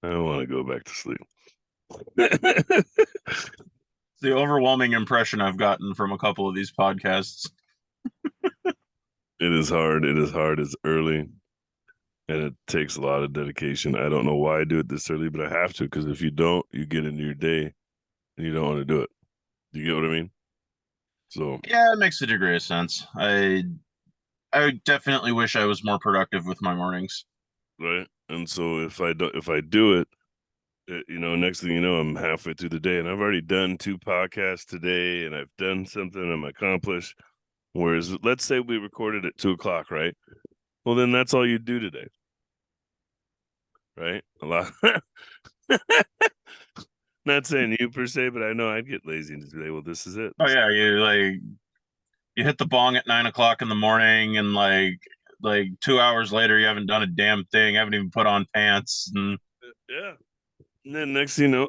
I want to go back to sleep. It's the overwhelming impression I've gotten from a couple of these podcasts. It is hard. It is hard. It's early, and it takes a lot of dedication. I don't know why I do it this early, but I have to, because if you don't, you get into your day and you don't want to do it. Do you get what I mean? So, Yeah, it makes a degree of sense. I definitely wish I was more productive with my mornings. right. And so if I do it, next thing you know, I'm halfway through the day, and I've already done 2 podcasts today, and I've done something I'm accomplished. Whereas, let's say we recorded at 2 o'clock, right? Well, then that's all you do today, right? A lot. Not saying you per se, but I know I'd get lazy and just be like, well, this is it. Oh yeah, you hit the bong at 9 o'clock in the morning, and like 2 hours later, you haven't done a damn thing, haven't even put on pants, and Yeah. And then next thing you know,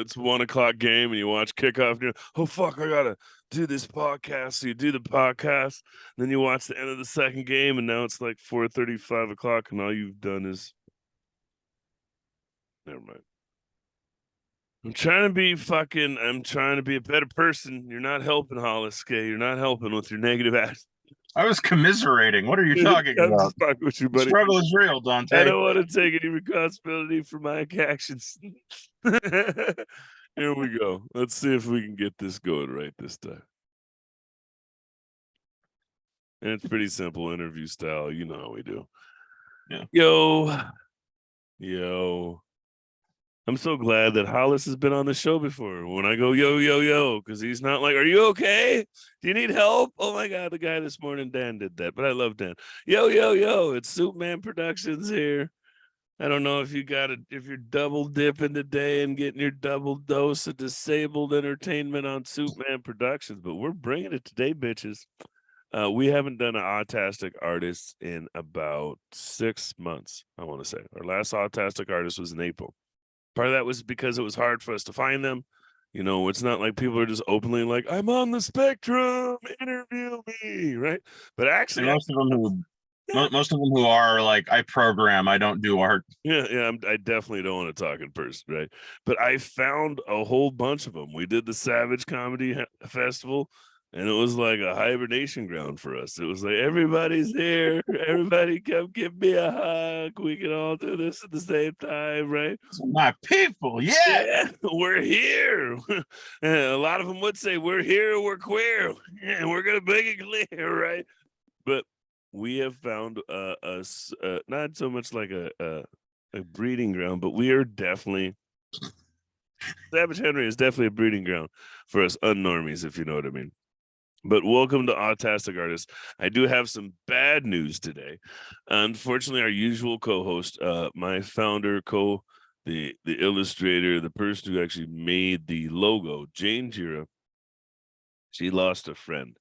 it's 1 o'clock game, and you watch kickoff. And you're, oh fuck, I gotta do this podcast. So you do the podcast, then you watch the end of the second game, and now it's like 4:30, 5 o'clock, and all you've done is never mind. I'm trying to be a better person. You're not helping, Hollis. Okay, you're not helping with your negative attitude. I was commiserating. What are you talking I'm about? just fucking with you, The buddy. struggle is real, Duante. I don't want to take any responsibility for my actions. Here we go. Let's see if we can get this going right this time. And it's pretty simple interview style. You know how we do. Yeah. Yo. I'm so glad that Hollis has been on the show before. When I go, yo, because he's not like, are you okay? Do you need help? Oh my God, the guy this morning, Dan, did that, but I love Dan. Yo, it's Superman Productions here. I don't know if you're double dipping today and getting your double dose of disabled entertainment on Superman Productions, but we're bringing it today, bitches. We haven't done an Autastic Artists in about 6 months, I want to say. Our last Autastic Artist was in April. Part of that was because it was hard for us to find them. You know, it's not like people are just openly like, I'm on the spectrum, interview me, right? But actually, most of them who are like, I program, I don't do art. Yeah, I definitely don't want to talk in person, right? But I found a whole bunch of them. We did the Savage Comedy Festival, and it was like a hibernation ground for us. It was like, everybody's here. Everybody come give me a hug. We can all do this at the same time, right? My people, yeah. We're here. And a lot of them would say, we're here, we're queer, and we're going to make it clear, right? But we have found us not so much like a breeding ground, but we are definitely Savage Henry is definitely a breeding ground for us unnormies, if you know what I mean. But welcome to Autastic Artists. I do have some bad news today. Unfortunately, our usual co-host, my founder, the illustrator, the person who actually made the logo, Janejira, she lost a friend,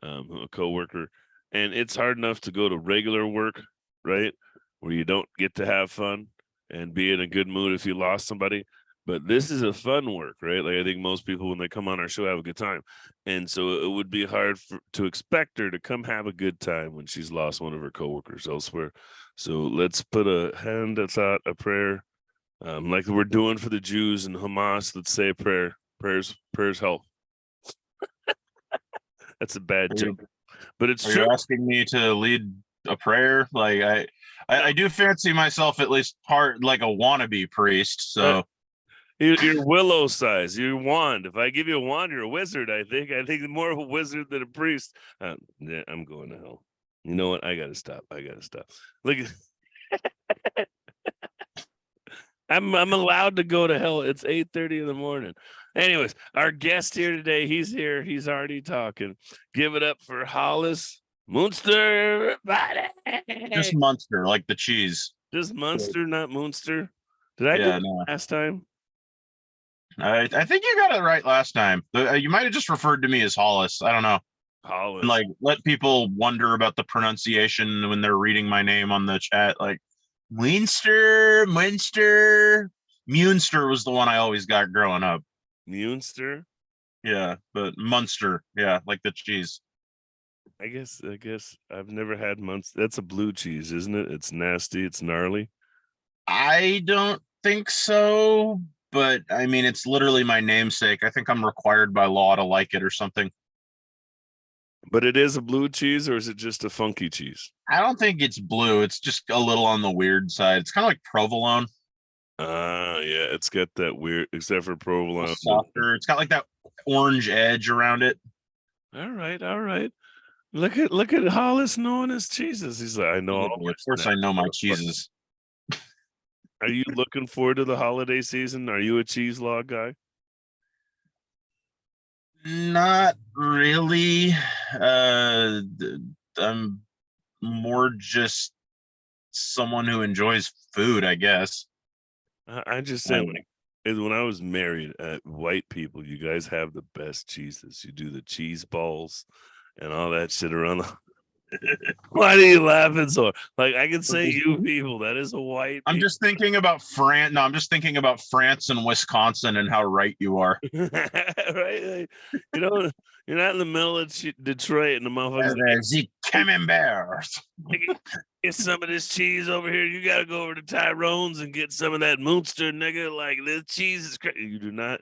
a coworker, and it's hard enough to go to regular work, right, where you don't get to have fun and be in a good mood if you lost somebody. But this is a fun work, right? Like, I think most people, when they come on our show, have a good time. And so it would be hard to expect her to come have a good time when she's lost one of her coworkers elsewhere. So let's put a hand that's out, a prayer, like we're doing for the Jews and Hamas. Let's say a prayer. Prayers help. That's a bad joke, but it's true. Are you asking me to lead a prayer? Like I do fancy myself at least part like a wannabe priest. So you're willow size. You're wand. If I give you a wand, you're a wizard. I think more of a wizard than a priest. Yeah, I'm going to hell. You know what? I gotta stop. Look, I'm allowed to go to hell. It's 8:30 in the morning. Anyways, our guest here today, he's here. He's already talking. Give it up for Hollis Muenster, everybody. Just Muenster, like the cheese. Just Muenster, not Muenster. Did I do it last time? I think you got it right last time. You might have just referred to me as Hollis. I don't know. Hollis. And, like, let people wonder about the pronunciation when they're reading my name on the chat. Like, Muenster was the one I always got growing up. Muenster? Yeah, but Muenster, yeah, like the cheese. I guess I've never had Muenster. That's a blue cheese, isn't it? It's nasty. It's gnarly. I don't think so, but I mean, it's literally my namesake. I think I'm required by law to like it or something. But it is a blue cheese, or is it just a funky cheese? I don't think it's blue. It's just a little on the weird side. It's kind of like provolone, Yeah, it's got that weird, except for a little provolone. softer. It's got like that orange edge around it. All right, all right. Look at Hollis knowing his cheeses. He's like, I know all Believe me, my of course, I snacks, know my motherfucker. cheeses. Are you looking forward to the holiday season? Are you a cheese log guy? Not really. I'm more just someone who enjoys food, I guess. I just saying, Um, when I was married, white people, you guys have the best cheeses. You do the cheese balls and all that shit around. Why are you laughing so? Like I can say, you people, that is a white. I'm just thinking about France. No, I'm just thinking about France and Wisconsin and how right you are. Right? Like, you know, you're not in the middle of Detroit and the motherfuckers The camembert. like, get some of this cheese over here. You got to go over to Tyrone's and get some of that Muenster, nigga. Like this cheese is crazy. You do not.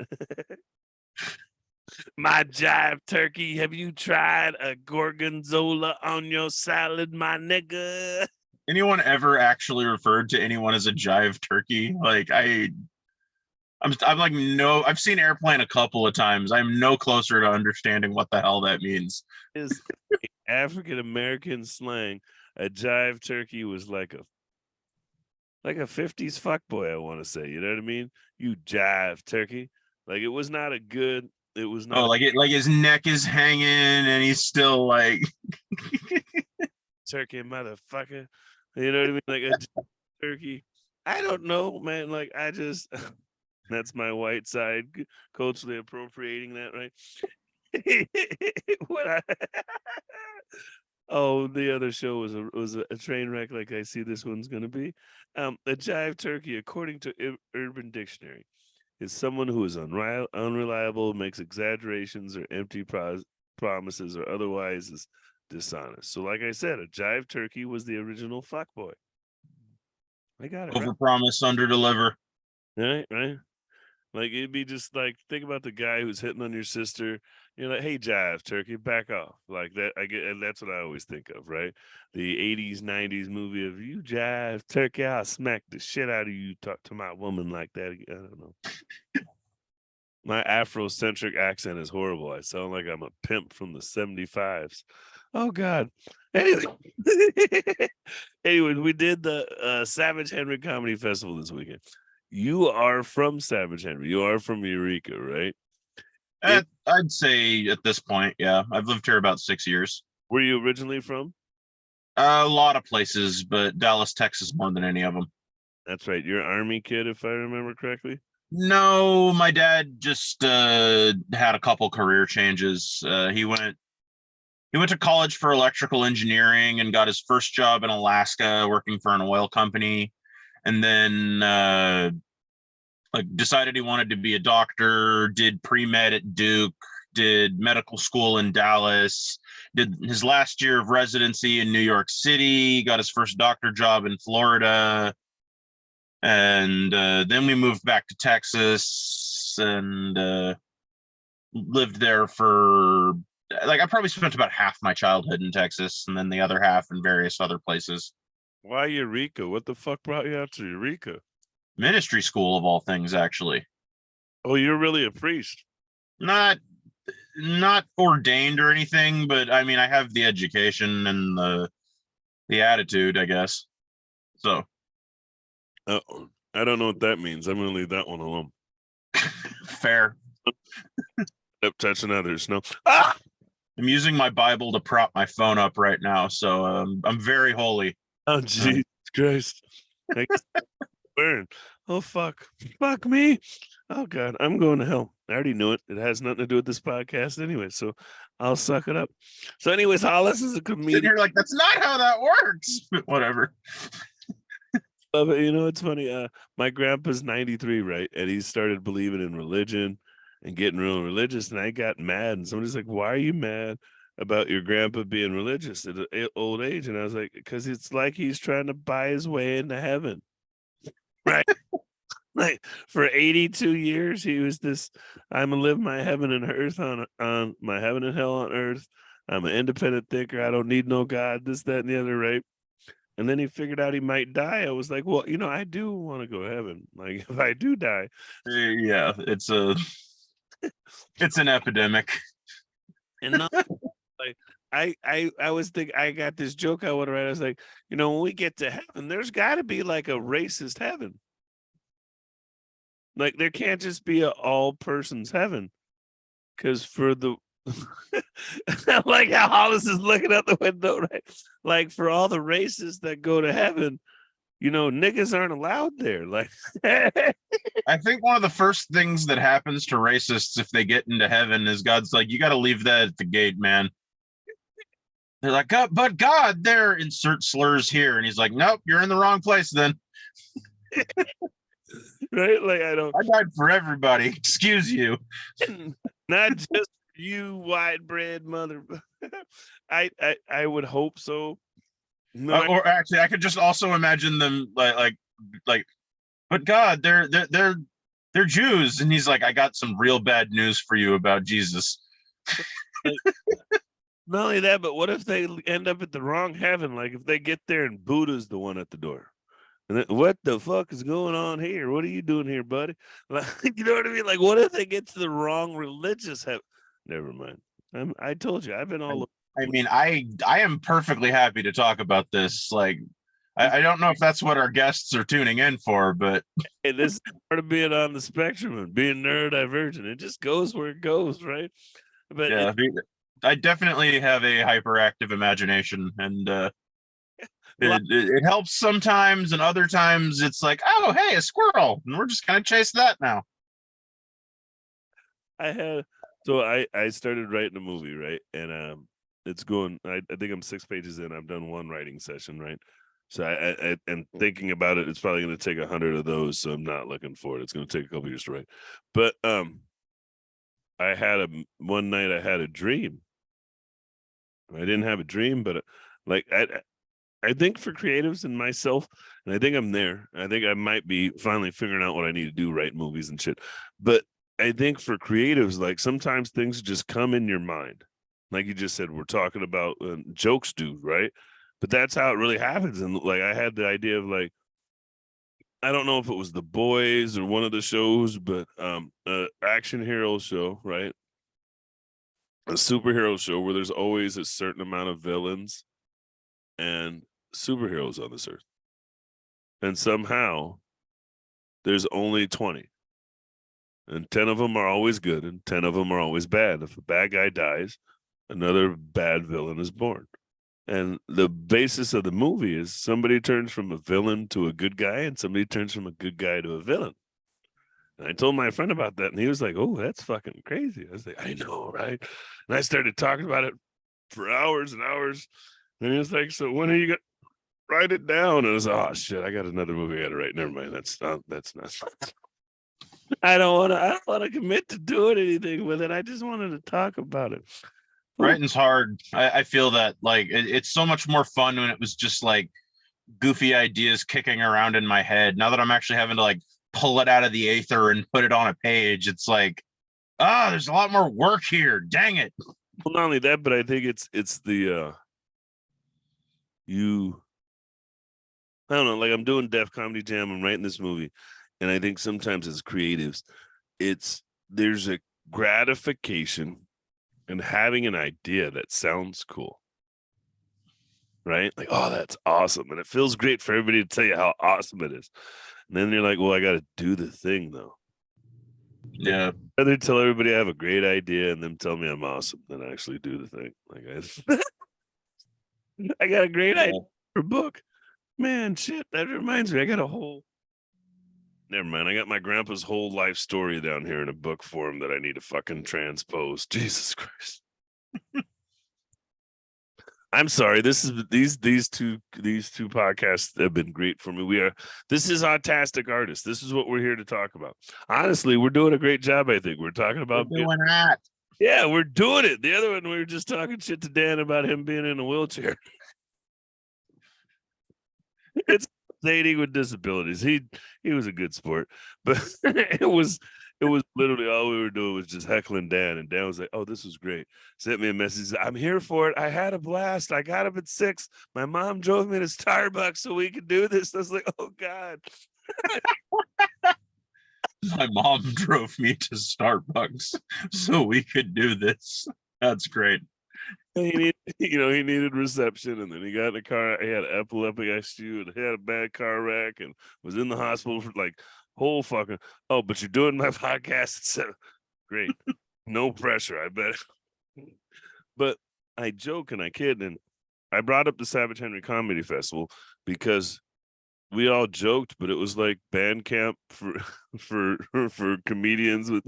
My jive turkey. Have you tried a gorgonzola on your salad, my nigga? Anyone ever actually referred to anyone as a jive turkey? Like I'm like no. I've seen Airplane a couple of times. I'm no closer to understanding what the hell that means. Is African American slang. A jive turkey was like a 50s fuckboy, I want to say. You know what I mean? You jive turkey. Like it was not a good, it was Oh, not a like his neck is hanging and he's still like turkey motherfucker. You know what I mean? Like a turkey. I don't know, man. Like I just that's my white side culturally appropriating that, right? What I Oh, the other show was a train wreck like I see this one's gonna be. A jive turkey, according to Urban Dictionary, is someone who is unreliable, makes exaggerations or empty promises, or otherwise is dishonest. So, like I said, a jive turkey was the original fuckboy. I got it right. overpromise, underdeliver. Right, right. Like it'd be just like think about the guy who's hitting on your sister. You're like, "Hey, jive turkey, back off!" Like that. I get, and that's what I always think of, right? The '80s, '90s movie of you jive turkey, I'll smack the shit out of you. Talk to my woman like that. I don't know. My Afrocentric accent is horrible. I sound like I'm a pimp from the '75s. Oh God. Anyway, anyways, we did the Savage Henry Comedy Festival this weekend. You are from Savage Henry. You are from Eureka, right? I'd say at this point, yeah. I've lived here about 6 years. Where you originally from? A lot of places, but Dallas, Texas, more than any of them. That's right. You're an Army kid, if I remember correctly. No, my dad just had a couple career changes. He went to college for electrical engineering and got his first job in Alaska working for an oil company, and then like decided he wanted to be a doctor. Did pre-med at Duke. Did medical school in Dallas. Did his last year of residency in New York City. Got his first doctor job in Florida. And then we moved back to Texas and lived there for like I probably spent about half my childhood in Texas and then the other half in various other places. Why Eureka? What the fuck brought you out to Eureka? Ministry school of all things, actually. Oh, you're really a priest. Not ordained or anything, but I mean I have the education and the attitude, I guess. So I don't know what that means. I'm gonna leave that one alone. fair. Up touching others. No. Ah! I'm using my Bible to prop my phone up right now, so I'm very holy. Oh Jesus Christ. Burn. Oh fuck. Fuck me. Oh God. I'm going to hell. I already knew it. It has nothing to do with this podcast anyway, so I'll suck it up. So, anyways, Hollis is a Sitting comedian. here like that's not how that works. Whatever. Love it. You know, it's funny. My grandpa's 93, right? And he started believing in religion and getting real religious. And I got mad. And somebody's like, "Why are you mad about your grandpa being religious at an old age?" And I was like, "Because it's like he's trying to buy his way into heaven." Right. Like for 82 years, he was this. I'm gonna live my heaven and earth on my heaven and hell on earth. I'm an independent thinker. I don't need no God. This, that, and the other, right? And then he figured out he might die. I was like, well, I do want to go to heaven. Like if I do die, Yeah, it's an epidemic. and not like I was thinking I got this joke I want to write. I was like, when we get to heaven, there's got to be like a racist heaven. Like there can't just be a all persons heaven, because for the like how Hollis is looking out the window, right? Like for all the racists that go to heaven, niggas aren't allowed there. Like I think one of the first things that happens to racists if they get into heaven is God's like, you got to leave that at the gate, man. They're like, but God, there, insert slurs here. And he's like, nope, you're in the wrong place then. Right? Like I died for everybody. Excuse you. Not just you, white bread mother. I would hope so. No, or actually, I could just also imagine them like, but God, they're Jews, and he's like, I got some real bad news for you about Jesus. Not only that, but what if they end up at the wrong heaven? Like if they get there and Buddha's the one at the door. And then, what the fuck is going on here? What are you doing here, buddy? Like, you know what I mean? Like, what if they get to the wrong religious heaven? Never mind. I told you, I've been all. I mean, I am perfectly happy to talk about this. Like, I don't know if that's what our guests are tuning in for, but Hey, this is part of being on the spectrum and being neurodivergent. It just goes where it goes, right? But yeah, I definitely have a hyperactive imagination, and it helps sometimes, and other times it's like, oh, hey, a squirrel, and we're just gonna chase that now. I started writing a movie, right? And it's going. I think I'm 6 pages in. I've done one writing session, right? So I and thinking about it, it's probably going to take 100 of those. So I'm not looking for it. It's going to take a couple years to write. But one night I had a dream. I didn't have a dream, but like I think for creatives and myself, and I think I'm there. I think I might be finally figuring out what I need to do, write movies and shit. But I think for creatives, like sometimes things just come in your mind. Like you just said, we're talking about jokes, dude, right? But that's how it really happens. And like I had the idea of like, I don't know if it was The Boys or one of the shows, but action hero show, right? A superhero show where there's always a certain amount of villains and superheroes on this earth. And somehow there's only 20. And 10 of them are always good and 10 of them are always bad. If a bad guy dies, another bad villain is born. And the basis of the movie is somebody turns from a villain to a good guy and somebody turns from a good guy to a villain. And I told my friend about that and he was like, oh, that's fucking crazy. I was like, I know, right? And I started talking about it for hours and hours. And he was like, so when are you going to write it down? And I was like, oh shit, I got another movie I got to write. Never mind. That's not. I don't want to commit to doing anything with it. I just wanted to talk about it. Writing's hard. I feel that like it's so much more fun when it was just like goofy ideas kicking around in my head. Now that I'm actually having to like pull it out of the aether and put it on a page, it's like, there's a lot more work here. Dang it. Well, not only that, but I think it's the I don't know, like I'm doing Def Comedy Jam, I'm writing this movie, and I think sometimes as creatives, there's a gratification in having an idea that sounds cool. Right? Like, oh, that's awesome. And it feels great for everybody to tell you how awesome it is. And then you're like, well, I got to do the thing though. Yeah. I'd rather tell everybody I have a great idea and them tell me I'm awesome than actually do the thing. Like I got a great idea for a book. Man, shit, that reminds me. I got never mind. I got my grandpa's whole life story down here in a book form that I need to fucking transpose. Jesus Christ. I'm sorry. These two podcasts have been great for me. This is Autastic Artists. This is what we're here to talk about. Honestly, we're doing a great job. I think we're talking about doing that. Yeah, we're doing it. The other one, we were just talking shit to Dan about him being in a wheelchair. dating with disabilities. He was a good sport, but it was literally all we were doing was just heckling Dan, and Dan was like, "Oh, this was great." Sent me a message. I'm here for it. I had a blast. I got up at 6. My mom drove me to Starbucks so we could do this. I was like, "Oh God." My mom drove me to Starbucks so we could do this. That's great. He needed, he needed reception, and then he got in a car. He had epileptic ICU, and he had a bad car wreck, and was in the hospital for like whole fucking. Oh, but you're doing my podcast. It's great, no pressure. I bet. But I joke and I kid, and I brought up the Savage Henry Comedy Festival because we all joked, but it was like band camp for for comedians with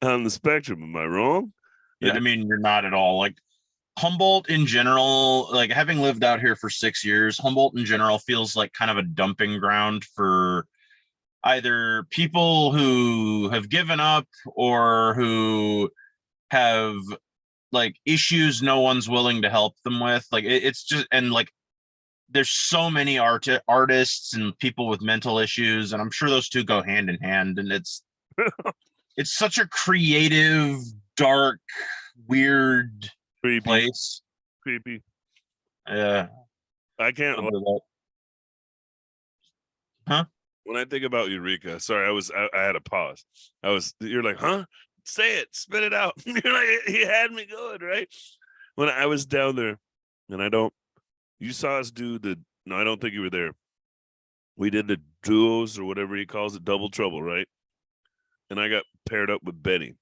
on the spectrum. Am I wrong? Yeah, I mean, you're not at all. Like Humboldt in general, like having lived out here for 6 years, Humboldt in general feels like kind of a dumping ground for either people who have given up or who have like issues no one's willing to help them with. Like it's just, and like there's so many artists and people with mental issues, and I'm sure those two go hand in hand. And it's such a creative, dark, weird Creepy, place. creepy. Yeah, I can't. Huh? When I think about Eureka, sorry, I had a pause. You're like, huh? Say it, spit it out. You're like, he had me going, right? When I was down there, and you saw us do no, I don't think you were there. We did the duos or whatever he calls it, double trouble, right? And I got paired up with Benny.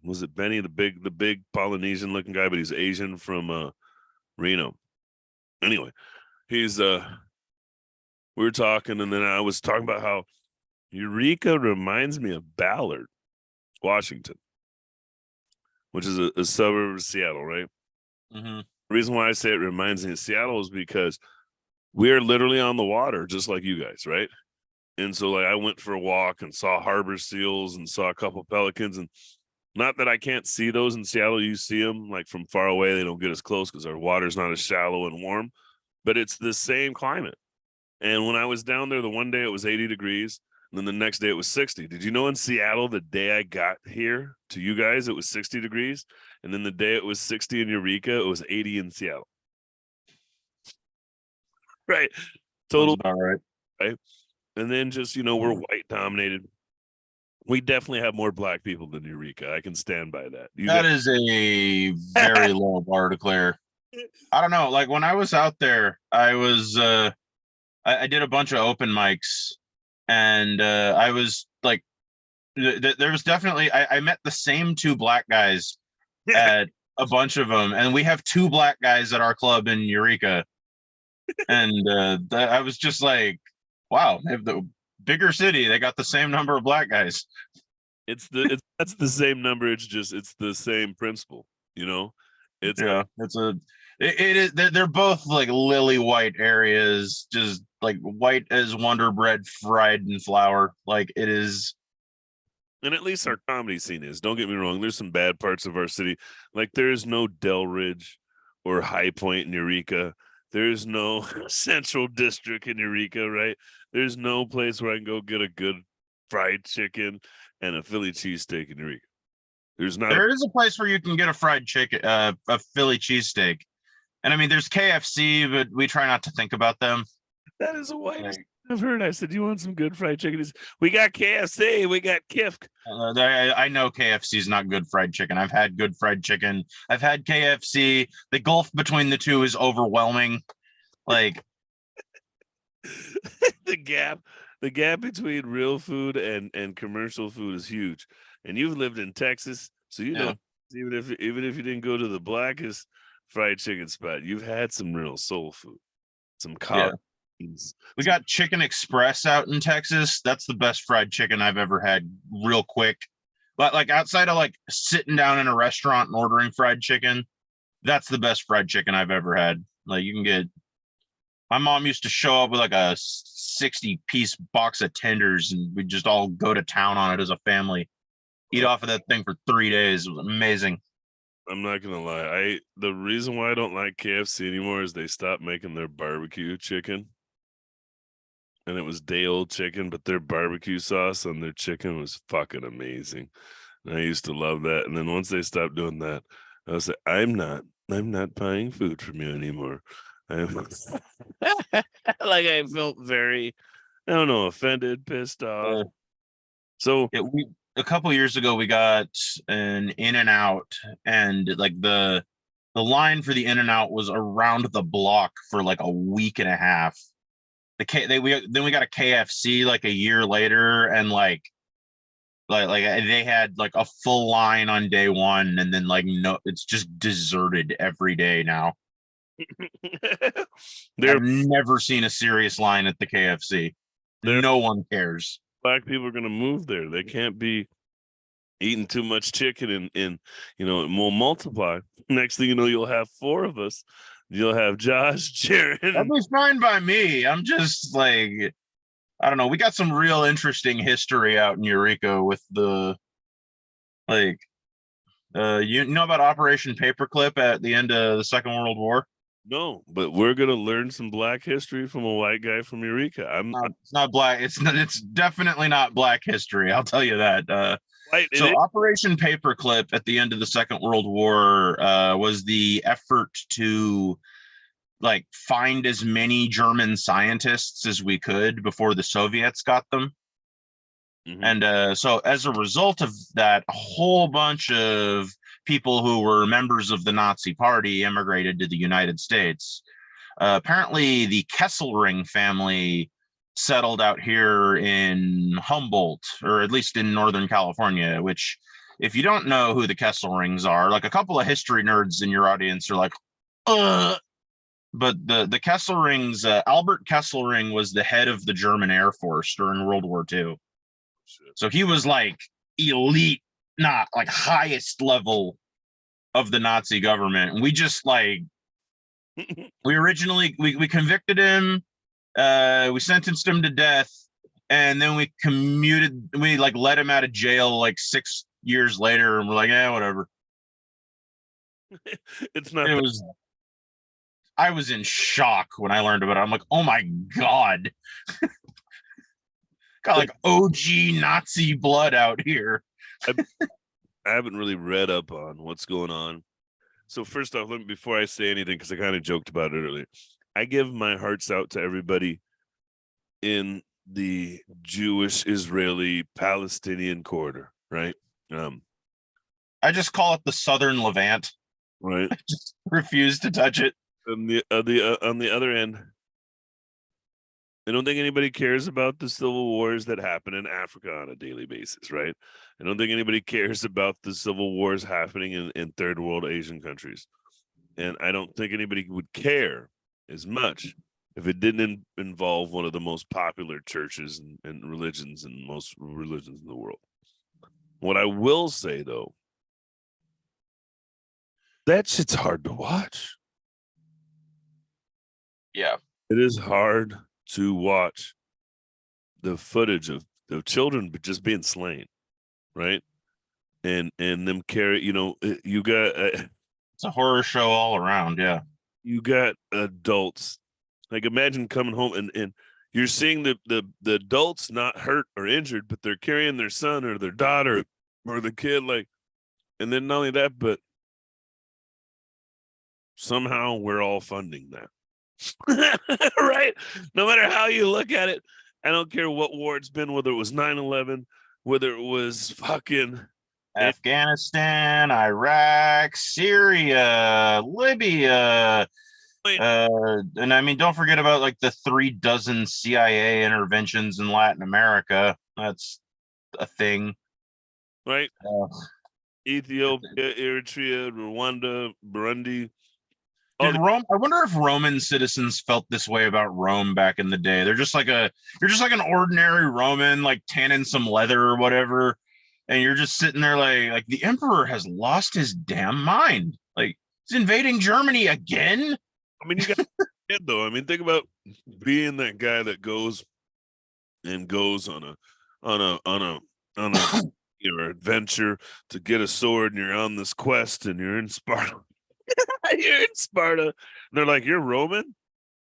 Was it Benny, the big Polynesian looking guy, but he's Asian from Reno. Anyway, he's we were talking, and then I was talking about how Eureka reminds me of Ballard, Washington, which is a suburb of Seattle, right? Mm-hmm. The reason why I say it reminds me of Seattle is because we're literally on the water, just like you guys, right? And so, like, I went for a walk and saw harbor seals and saw a couple pelicans. And not that I can't see those in Seattle. You see them like from far away. They don't get as close because our water's not as shallow and warm, but it's the same climate. And when I was down there, the one day it was 80 degrees. And then the next day it was 60. Did you know in Seattle, the day I got here to you guys, it was 60 degrees. And then the day it was 60 in Eureka, it was 80 in Seattle. Right. Total. About right. Right. And then just, we're white dominated. We definitely have more black people than Eureka. I can stand by that. That is a very low bar to clear. I don't know. Like when I was out there, I was I did a bunch of open mics, and I was like, there was definitely I met the same two black guys at a bunch of them, and we have two black guys at our club in Eureka, and I was just like, wow, they have the bigger city. They got the same number of black guys. That's the same number. It's the same principle. It is. They're both like lily white areas, just like white as Wonder Bread fried in flour. Like it is. And at least our comedy scene is. Don't get me wrong. There's some bad parts of our city. Like there is no Delridge or High Point in Eureka. There's no Central District in Eureka, right? There's no place where I can go get a good fried chicken and a Philly cheesesteak in Eureka. There is a place where you can get a fried chicken, a Philly cheesesteak. And I mean, there's KFC, but we try not to think about them. That is a white. I've heard. I said, "You want some good fried chicken?" We got KFC. We got Kifk. I know KFC is not good fried chicken. I've had good fried chicken. I've had KFC. The gulf between the two is overwhelming. Like the gap between real food and commercial food is huge. And you've lived in Texas, so know even if you didn't go to the blackest fried chicken spot, you've had some real soul food, some collard. We got Chicken Express out in Texas. That's the best fried chicken I've ever had, real quick. But like outside of like sitting down in a restaurant and ordering fried chicken, that's the best fried chicken I've ever had. Like you can get. My mom used to show up with like a 60-piece box of tenders, and we'd just all go to town on it as a family. Eat off of that thing for 3 days. It was amazing. I'm not gonna lie. The reason why I don't like KFC anymore is they stopped making their barbecue chicken. and it was day old chicken, but their barbecue sauce on their chicken was fucking amazing. And I used to love that. And then once they stopped doing that, I was like, I'm not buying food from you anymore. Like I felt very, I don't know, offended, pissed off. So A couple years ago we got an In-N-Out, and like the line for the In-N-Out was around the block for like a week and a half. Then we got a KFC like a year later, and like they had like a full line on day one, and then like no, it's just deserted every day now. I've never seen a serious line at the KFC. No one cares. Black people are going to move there. They can't be eating too much chicken, and you know, it will multiply. Next thing you know, you'll have 4 of us. You'll have Josh, Jaron. That'd be fine by me. I'm just like, I don't know. We got some real interesting history out in Eureka with the, like, you know about Operation Paperclip at the end of the Second World War? No, but we're gonna learn some Black history from a white guy from Eureka. It's not black. It's definitely not Black history. I'll tell you that. So Operation Paperclip at the end of the Second World War was the effort to like find as many German scientists as we could before the Soviets got them. Mm-hmm. And so as a result of that, a whole bunch of people who were members of the Nazi Party immigrated to the United States. Apparently, the Kesselring family settled out here in Humboldt, or at least in Northern California, which, if you don't know who the Kesselrings are, like a couple of history nerds in your audience are like, but the Kesselrings, Albert Kesselring was the head of the German Air Force during World War II. So he was like elite, not like highest level of the Nazi government. And we just like, we originally, we convicted him, we sentenced him to death, and then we like let him out of jail like 6 years later, and we're like, whatever. It's not. I was in shock when I learned about it. I'm like, oh my God. Got like OG Nazi blood out here. I haven't really read up on what's going on. So first off, before I say anything, because I kind of joked about it earlier, I give my hearts out to everybody in the Jewish, Israeli, Palestinian corridor, right? I just call it the Southern Levant. Right. I just refuse to touch it. On the other end, I don't think anybody cares about the civil wars that happen in Africa on a daily basis, right? I don't think anybody cares about the civil wars happening in third world Asian countries. And I don't think anybody would care as much if it didn't involve one of the most popular churches and religions in most religions in the world. What I will say, though, that shit's hard to watch. Yeah. It is hard to watch the footage of children just being slain, right? And them carry, you know, you got it's a horror show all around. Yeah, you got adults. Like imagine coming home and you're seeing the adults not hurt or injured, but they're carrying their son or their daughter or the kid, like, and then not only that, but somehow we're all funding that. Right? No matter how you look at it, I don't care what war it's been, whether it was 9/11, whether it was fucking Afghanistan, Iraq, Syria, Libya, and I mean, don't forget about like the 36 CIA interventions in Latin America. That's a thing, right? Ethiopia, Eritrea, Rwanda, Burundi. Rome, I wonder if Roman citizens felt this way about Rome back in the day. You're just like an ordinary Roman, like tanning some leather or whatever, and you're just sitting there like the emperor has lost his damn mind. Like he's invading Germany again. I mean, you got it though. I mean, think about being that guy that goes on a your adventure to get a sword, and you're on this quest, and you're in Sparta. You're in Sparta. And they're like, you're Roman?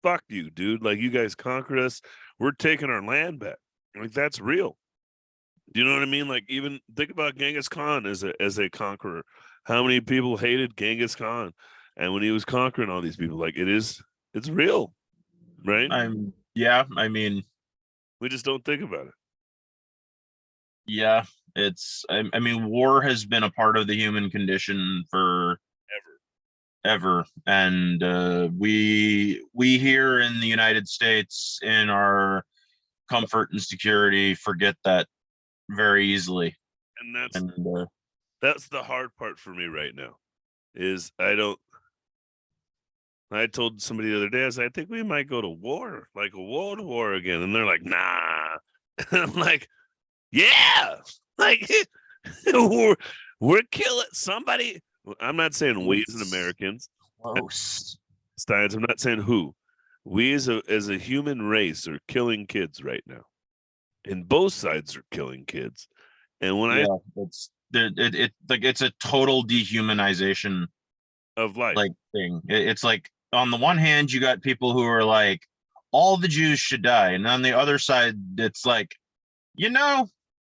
fuck you, dude. Like, you guys conquered us. We're taking our land back. Like, that's real. Do you know what I mean? Like, even think about Genghis Khan as a conqueror. How many people hated Genghis Khan? And when he was conquering all these people, like, it's real, right? Yeah, I mean, We just don't think about it. yeah, I mean, war has been a part of the human condition for ever. And we here in the United States, in our comfort and security, forget that very easily. And And that's the hard part for me right now. Is I told somebody the other day, I said, I think we might go to war, like a world war again. And they're like, nah. And I'm like, yeah, like we're killing somebody. I'm not saying we as Americans, close. Steins. I'm not saying who. We as a human race are killing kids right now, and both sides are killing kids. And when It's a total dehumanization of life, like thing. It's like, on the one hand, you got people who are like, all the Jews should die, and on the other side, it's like,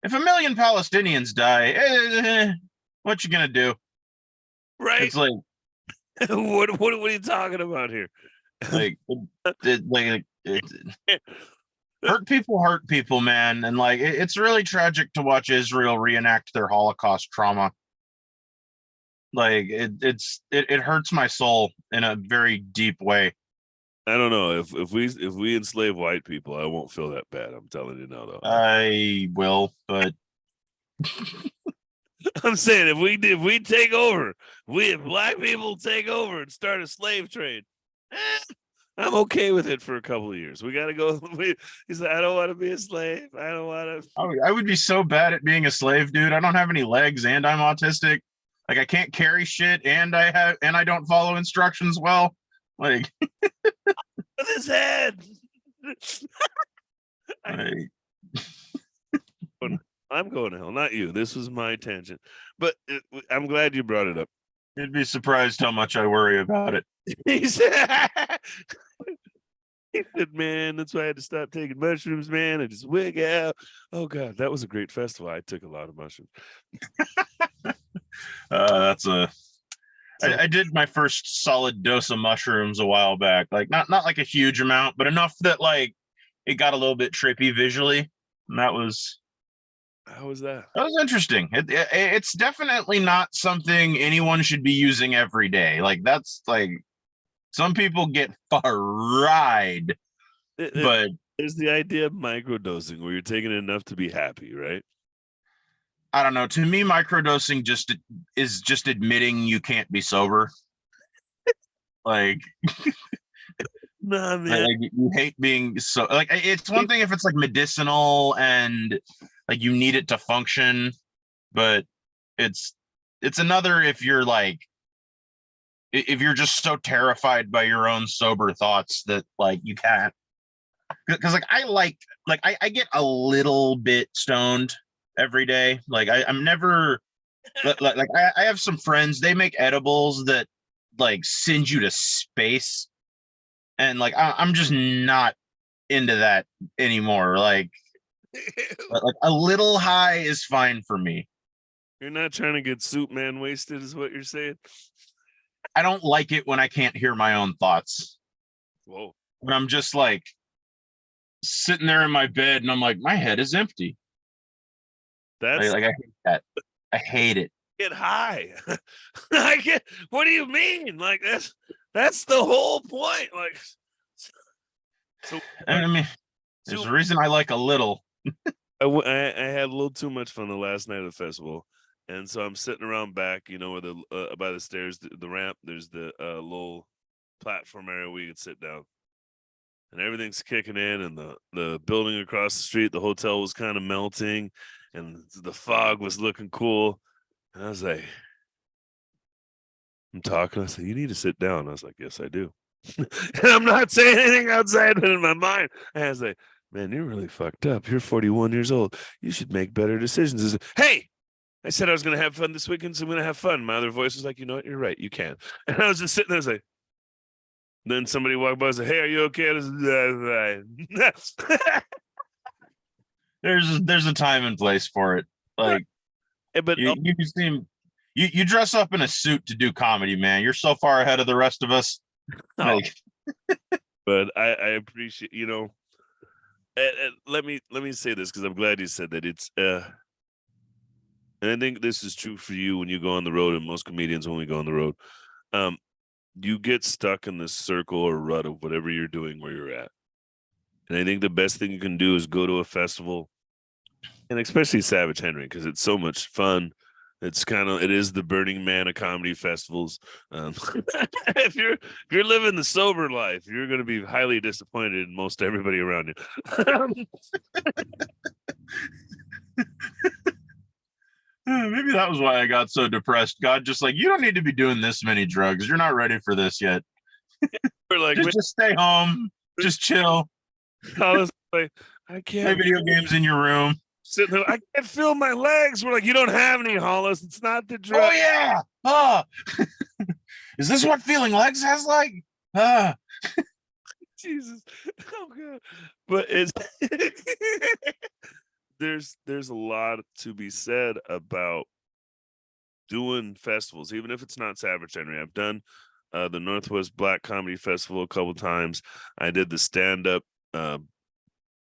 if 1 million Palestinians die, what you gonna do? right? It's like, what are you talking about here? like, hurt people, man, and like, it's really tragic to watch Israel reenact their Holocaust trauma. Like, it hurts my soul in a very deep way. I don't know if we enslave white people, I won't feel that bad. I'm telling you now, though. I will, but I'm saying if we take over, if black people take over and start a slave trade, I'm okay with it for a couple of years. We got to go. He said, I don't want to be a slave. I don't want to. I would be so bad at being a slave, dude. I don't have any legs, and I'm autistic. Like, I can't carry shit, and I don't follow instructions well. Like, with his head. I'm going to hell, not you. This was my tangent, but I'm glad you brought it up. You'd be surprised how much I worry about it. He said, man, that's why I had to stop taking mushrooms, man. I just wig out. Oh, God, that was a great festival. I took a lot of mushrooms. I did my first solid dose of mushrooms a while back. Like, not like a huge amount, but enough that, like, it got a little bit trippy visually. And how was that? That was interesting. It's definitely not something anyone should be using every day. Like, that's like, some people get fried. But there's the idea of microdosing where you're taking enough to be happy, right? I don't know. To me, microdosing is just admitting you can't be sober. Like, nah, man. Like, you hate being so, like, it's one thing if it's like medicinal and like you need it to function, but it's another if you're just so terrified by your own sober thoughts that, like, you can't. Because I get a little bit stoned every day. Like, I'm never like I have some friends, they make edibles that like send you to space, and like I'm just not into that anymore. Like a little high is fine for me. You're not trying to get soup man wasted, is what you're saying? I don't like it when I can't hear my own thoughts. Whoa. When I'm just like sitting there in my bed and I'm like, my head is empty. That's like I hate that. I hate it. Get high. What do you mean? Like, that's the whole point. Like, so I mean, there's a reason I like a little. I had a little too much fun the last night of the festival, and so I'm sitting around back, where the by the stairs, the ramp. There's the little platform area where you can sit down, and everything's kicking in, and the building across the street, the hotel was kind of melting, and the fog was looking cool, and I was like, I'm talking. I said, you need to sit down. I was like, yes, I do. And I'm not saying anything outside, but in my mind, I was like, man, you're really fucked up. You're 41 years old. You should make better decisions. Hey, I said I was going to have fun this weekend, so I'm going to have fun. My other voice was like, you know what? You're right. You can. And I was just sitting there, I was like, Then somebody walked by and said, "Hey, are you okay?" There's a time and place for it. Like but you seem you dress up in a suit to do comedy, man. You're so far ahead of the rest of us. Like, but I appreciate, let me say this because I'm glad you said that. It's and I think this is true for you when you go on the road, and most comedians when we go on the road. You get stuck in this circle or rut of whatever you're doing where you're at. And I think the best thing you can do is go to a festival, and especially Savage Henry, because it's so much fun. It is the Burning Man of comedy festivals. If you're living the sober life, you're going to be highly disappointed in most everybody around you. Maybe that was why I got so depressed. God, just like, you don't need to be doing this many drugs. You're not ready for this yet. We're like, just stay home, just chill. Hollis, like, I Play can't video games in your room. sitting there. I can't feel my legs. We're like, you don't have any, Hollis. It's not the drug. Oh yeah. Oh, is this what feeling legs has like? Jesus. Oh god. But it's there's a lot to be said about doing festivals, even if it's not Savage Henry. I've done the Northwest Black Comedy Festival a couple times. I did the stand-up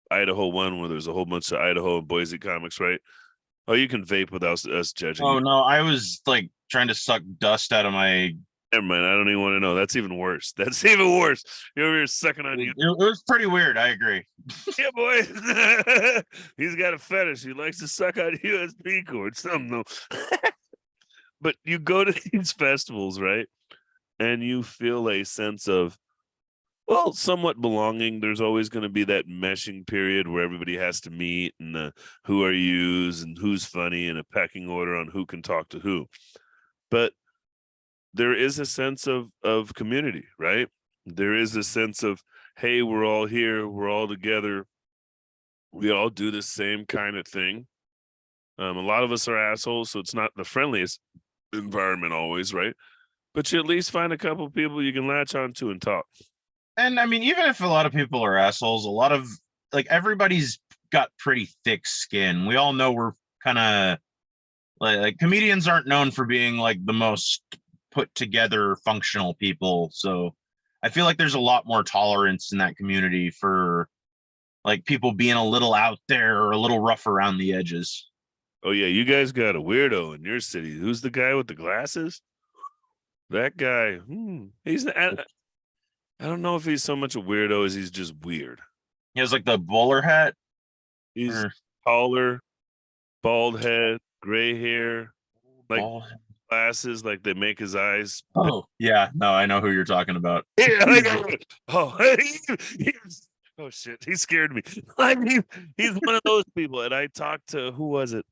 Idaho one where there's a whole bunch of Idaho and Boise comics, right? Oh, you can vape without us judging. Oh no, I was like trying to suck dust out of my. Never mind. I don't even want to know. That's even worse. That's even worse. You're over here sucking on you. It was pretty weird. I agree. Yeah, boy. He's got a fetish. He likes to suck on USB cords. Something though. But you go to these festivals, right? And you feel a sense of, well, somewhat belonging. There's always going to be that meshing period where everybody has to meet and who are yous and who's funny and a pecking order on who can talk to who. But there is a sense of community, right? There is a sense of, hey, we're all here, we're all together, we all do the same kind of thing. A lot of us are assholes, so it's not the friendliest environment always, right? But you at least find a couple people you can latch on to and talk. And I mean, even if a lot of people are assholes, a lot of like everybody's got pretty thick skin. We all know we're kind of like comedians aren't known for being like the most put together functional people. So I feel like there's a lot more tolerance in that community for like people being a little out there or a little rough around the edges. Oh yeah, you guys got a weirdo in your city. Who's the guy with the glasses? That guy. He's I don't know if he's so much a weirdo as he's just weird. He has like the bowler hat. He's taller, bald head, gray hair, like glasses, like they make his eyes. Oh yeah, no, I know who you're talking about. Yeah, oh shit, he scared me. I mean, he's one of those people. And I talked to, who was it?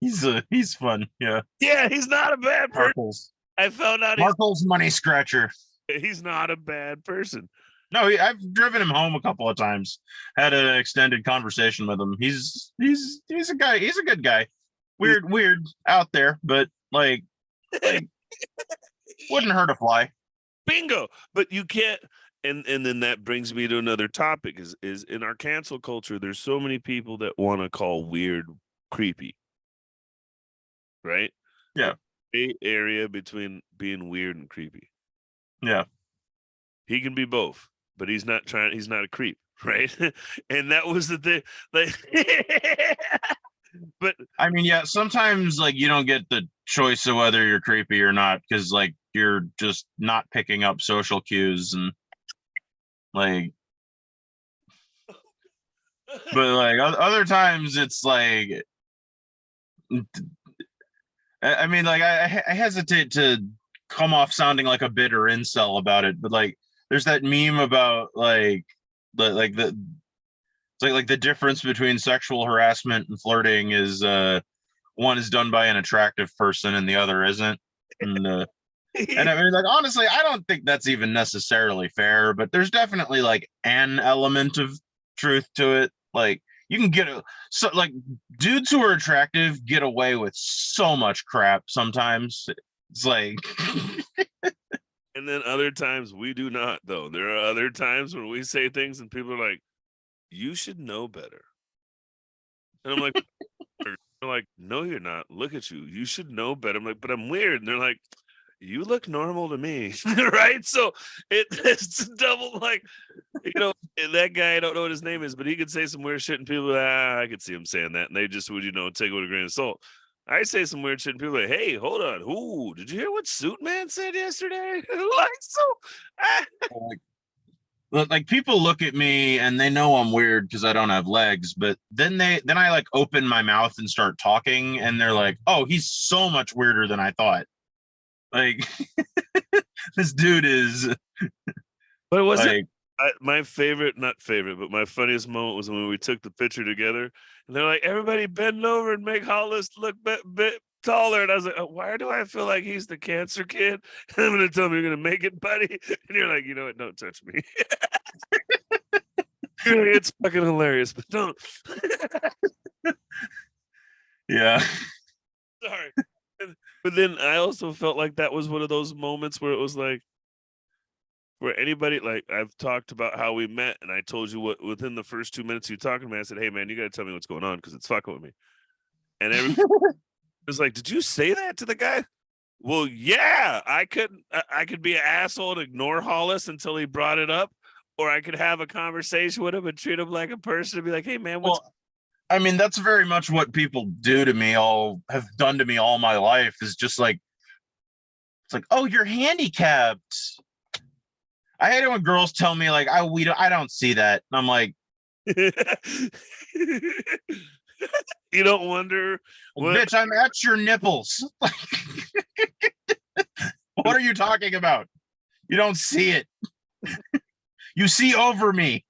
He's fun. Yeah, he's not a bad person. I found out Markle's money scratcher. He's not a bad person. No, I've driven him home a couple of times. Had an extended conversation with him. He's a guy. He's a good guy. Weird out there, but like wouldn't hurt a fly. Bingo. But you can't. And then that brings me to another topic. Is in our cancel culture, there's so many people that want to call weird creepy. Right? Yeah. A area between being weird and creepy. Yeah. He can be both, but he's not a creep, right? And that was the thing. Like but I mean, yeah, sometimes like you don't get the choice of whether you're creepy or not, because like you're just not picking up social cues and like but like other times it's like I mean, like I hesitate to come off sounding like a bitter incel about it, but like there's that meme about like the it's like the difference between sexual harassment and flirting is one is done by an attractive person and the other isn't. And I mean, like honestly, I don't think that's even necessarily fair, but there's definitely like an element of truth to it. Like you can get so like dudes who are attractive get away with so much crap sometimes. It's like And then other times we do not, though. There are other times when we say things and people are like, you should know better. And I'm like, they're like, no, you're not. Look at you. You should know better. I'm like, but I'm weird. And they're like, you look normal to me. Right. So it's double like, that guy, I don't know what his name is, but he could say some weird shit and people, I could see him saying that. And they just would, take it with a grain of salt. I say some weird shit and people are like, hey, hold on. Ooh, did you hear what Suit Man said yesterday? Like, so like people look at me and they know I'm weird because I don't have legs, but then I like open my mouth and start talking and they're like, oh, he's so much weirder than I thought. Like this dude is but it wasn't like my favorite, not favorite, but my funniest moment was when we took the picture together and they're like, everybody bend over and make Hollis look bit taller. And I was like, oh, why do I feel like he's the cancer kid? And I'm going to tell him you're going to make it, buddy. And you're like, you know what? Don't touch me. It's fucking hilarious, but don't. Yeah. Sorry. But then I also felt like that was one of those moments where it was like, where anybody, like, I've talked about how we met, and I told you what within the first 2 minutes you talking to me, I said, hey man, you got to tell me what's going on because it's fucking with me. And everybody was like, did you say that to the guy? Well, yeah, I could be an asshole and ignore Hollis until he brought it up, or I could have a conversation with him and treat him like a person and be like, hey man, what's I mean, that's very much what people do to me, have done to me all my life, is just like, it's like, oh, you're handicapped. I hate it when girls tell me like, I don't see that. And I'm like, you don't wonder bitch, I'm at your nipples. What are you talking about? You don't see it. You see over me.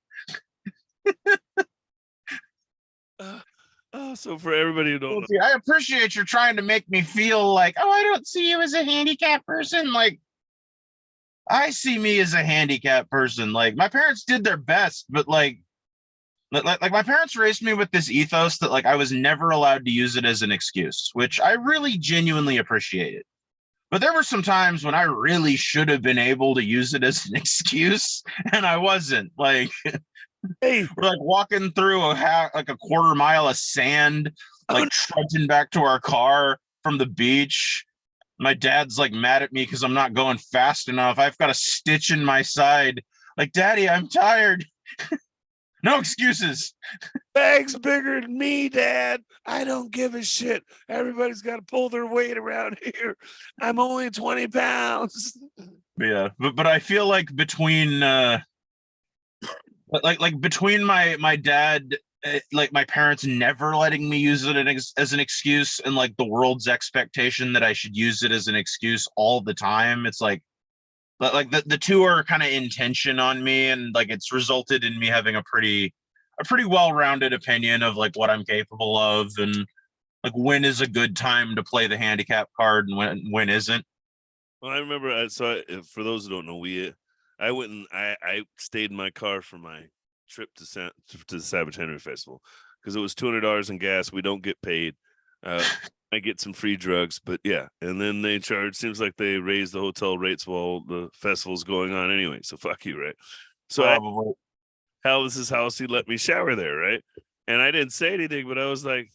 So for everybody who don't know, I appreciate you're trying to make me feel like, oh, I don't see you as a handicapped person. Like, I see me as a handicapped person. Like, my parents did their best, but like my parents raised me with this ethos that like I was never allowed to use it as an excuse, which I really genuinely appreciated. But there were some times when I really should have been able to use it as an excuse, and I wasn't. Like, hey, we're like walking through like a quarter mile of sand, like trudging back to our car from the beach. My dad's like mad at me because I'm not going fast enough. I've got a stitch in my side. Like, Daddy, I'm tired. No excuses. bag's bigger than me, Dad. I don't give a shit. Everybody's got to pull their weight around here. I'm only 20 pounds. Yeah, but I feel like between between my dad, like my parents never letting me use it as an excuse, and like the world's expectation that I should use it as an excuse all the time, it's like the two are kind of in tension on me, and like it's resulted in me having a pretty well-rounded opinion of like what I'm capable of, and like when is a good time to play the handicap card and when isn't. Well, I remember. For those who don't know, I went and I stayed in my car for my trip to the Savage Henry Festival because it was $200 in gas. We don't get paid. I get some free drugs, but yeah. And then they charge. Seems like they raise the hotel rates while the festival's going on anyway. So fuck you, right? So Probably. Hollis's house, he let me shower there, right? And I didn't say anything, but I was like,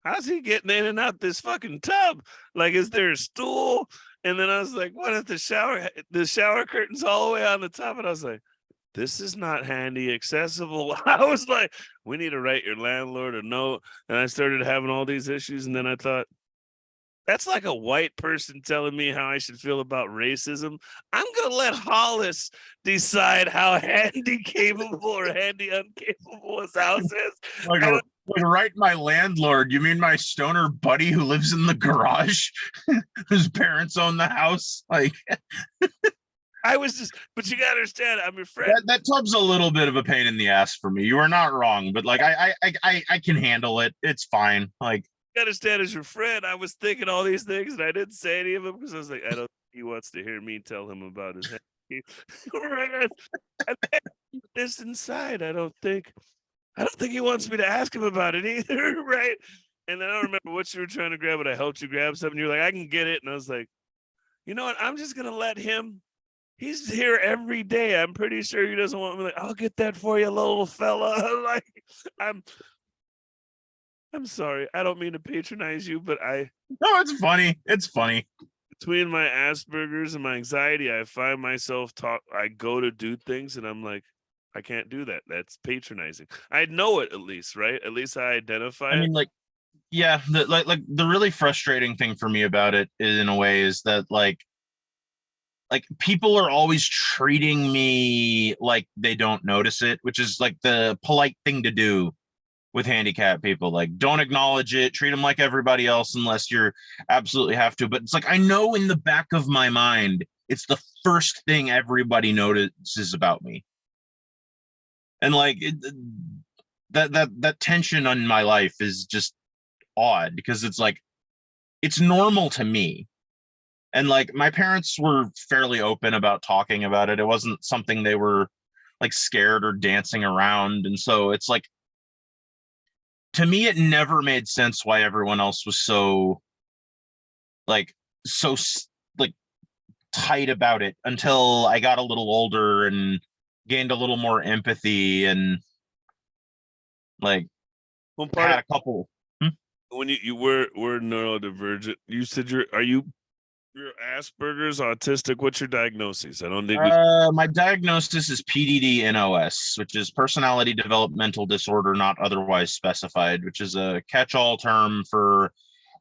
how's he getting in and out this fucking tub? Like, is there a stool? And then I was like, what if the shower curtain's all the way on the top? And I was like, this is not handy accessible. I was like, we need to write your landlord a note. And I started having all these issues. And then I thought, that's like a white person telling me how I should feel about racism. I'm going to let Hollis decide how handy capable or handy uncapable his house is. Like, write my landlord. You mean my stoner buddy who lives in the garage, whose parents own the house? Like, I was just, but you gotta understand, I'm your friend. That tub's a little bit of a pain in the ass for me. You are not wrong, but like I can handle it. It's fine. Like, you understand, as your friend, I was thinking all these things and I didn't say any of them because I was like, I don't think he wants to hear me tell him about his head. This inside, I don't think he wants me to ask him about it either, right? And then I don't remember what you were trying to grab, but I helped you grab something. You're like, I can get it, and I was like, you know what? I'm just gonna let him. He's here every day. I'm pretty sure he doesn't want me. Like, I'll get that for you, little fella. Like, I'm sorry. I don't mean to patronize you, but No, it's funny. It's funny. between my Asperger's and my anxiety, I find myself I go to do things, and I'm like, I can't do that. That's patronizing. I know it at least, right? At least I identify I it. mean, like, yeah, like the really frustrating thing for me about it in a way is that like people are always treating me like they don't notice it, which is like the polite thing to do with handicapped people. Like, don't acknowledge it, treat them like everybody else unless you're absolutely have to. But it's like, I know in the back of my mind, it's the first thing everybody notices about me. And like that tension in my life is just odd because it's like, it's normal to me. And like my parents were fairly open about talking about it. It wasn't something they were like scared or dancing around. And so it's like, to me, it never made sense why everyone else was so like so like tight about it until I got a little older and gained a little more empathy and like Well, part had of a couple. when you were neurodivergent, you said you're Asperger's, autistic. What's your diagnosis? I don't think we. My diagnosis is PDD-NOS, which is personality developmental disorder not otherwise specified, which is a catch-all term for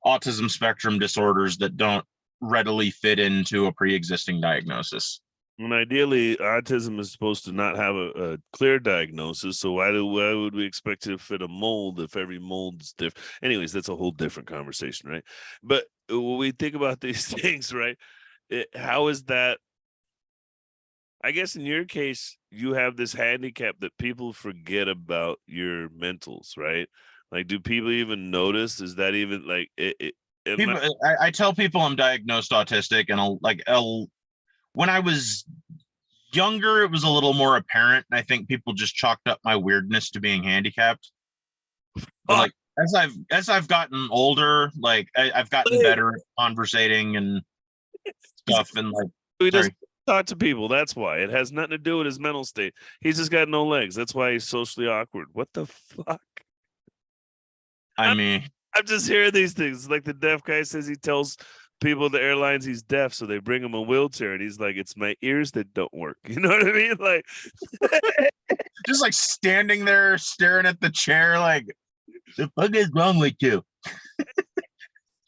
autism spectrum disorders that don't readily fit into a pre-existing diagnosis. And ideally, autism is supposed to not have a clear diagnosis. So why would we expect it to fit a mold if every mold's different? Anyways, that's a whole different conversation, right? But when we think about these things, right? How is that? I guess in your case, you have this handicap that people forget about your mentals, right? Like, do people even notice? Is that even like it am I, People, I tell people I'm diagnosed autistic, and when I was younger, it was a little more apparent. I think people just chalked up my weirdness to being handicapped. But like as I've gotten older, like I've gotten better at conversating and stuff. And like, he sorry, doesn't talk to people. That's why. It has nothing to do with his mental state. He's just got no legs. That's why he's socially awkward. What the fuck? I I'm, mean, I'm just hearing these things. Like the deaf guy says he tells people at the airlines he's deaf, so they bring him a wheelchair, and he's like, "It's my ears that don't work." You know what I mean? Like, just like standing there staring at the chair, like, the fuck is wrong with you?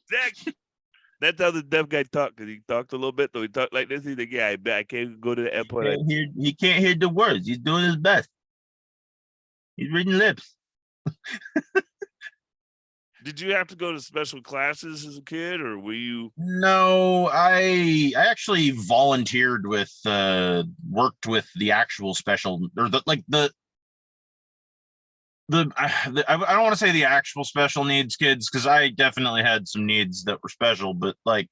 Zach, that's how the deaf guy talked. Because he talked a little bit, though. He talked like this. He's like, "Yeah, I can't go to the airport." He can't hear the words. He's doing his best. He's reading lips. Did you have to go to special classes as a kid, or were you? No, I actually volunteered with worked with the actual special, or I don't want to say the actual special needs kids, because I definitely had some needs that were special, but like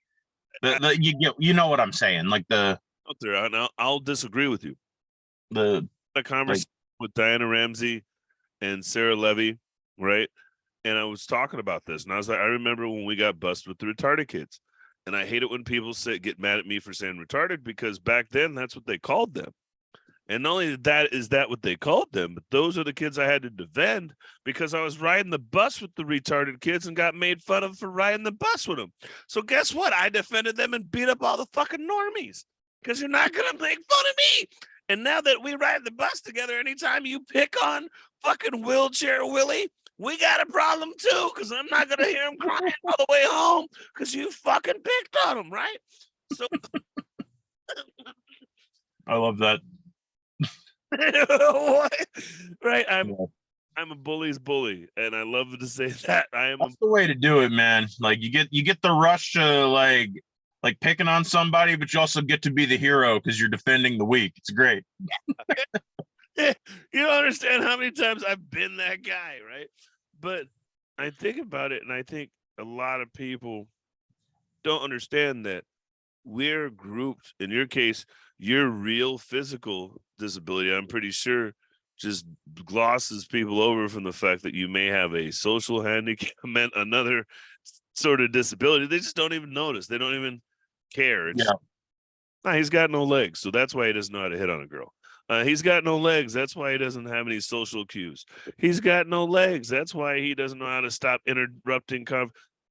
you know what I'm saying, like Out there, and I'll disagree with you. the A like conversation with Diana Ramsey and Sarah Levy, right? And I was talking about this, and I was like, I remember when we got busted with the retarded kids, and I hate it when people get mad at me for saying retarded, because back then that's what they called them. And not only that is that what they called them, but those are the kids I had to defend because I was riding the bus with the retarded kids and got made fun of for riding the bus with them. So guess what? I defended them and beat up all the fucking normies because you're not gonna make fun of me. And now that we ride the bus together, anytime you pick on fucking wheelchair Willie, we got a problem too, because I'm not gonna hear him crying all the way home because you fucking picked on him, right? So I love that. right, Yeah. I'm a bully's bully, and I love to say that I am. That's the way to do it, man. Like you get the rush like picking on somebody, but you also get to be the hero because you're defending the weak. It's great. You don't understand how many times I've been that guy, right? But I think about it, and I think a lot of people don't understand that we're grouped. In your case, your real physical disability, I'm pretty sure, just glosses people over from the fact that you may have a social handicap, another sort of disability. They just don't even notice. They don't even care. It's Yeah. nah, he's got no legs, so that's why he doesn't know how to hit on a girl. He's got no legs. That's why he doesn't have any social cues. He's got no legs. That's why he doesn't know how to stop interrupting.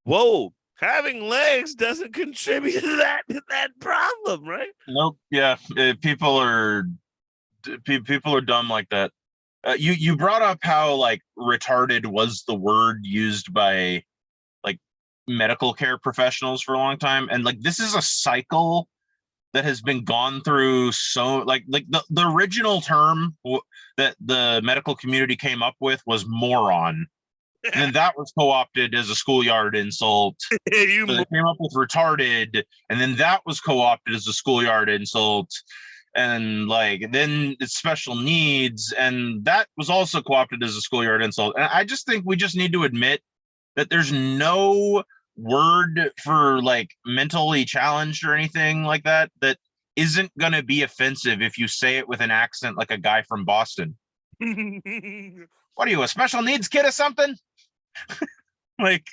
Whoa, having legs doesn't contribute to that problem, right? Nope. Yeah. People are dumb like that. You brought up how like retarded was the word used by like medical care professionals for a long time, and like this is a cycle that has been gone through. So like the original term that the medical community came up with was moron, and then that was co-opted as a schoolyard insult. So they came up with retarded, and then that was co-opted as a schoolyard insult, and like then it's special needs, and that was also co-opted as a schoolyard insult. And I just think we just need to admit that there's no word for like mentally challenged or anything like that that isn't going to be offensive if you say it with an accent like a guy from Boston. What are you, a special needs kid or something? Like,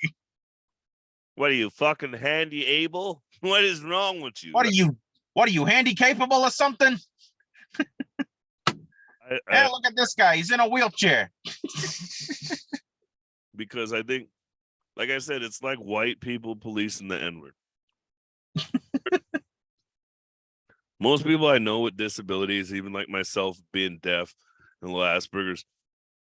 what are you, fucking handy able? What is wrong with you? What are you handy capable or something? Hey, look at this guy, he's in a wheelchair. Because I think, like I said, it's like white people policing the N-word. Most people I know with disabilities, even like myself being deaf and little Asperger's,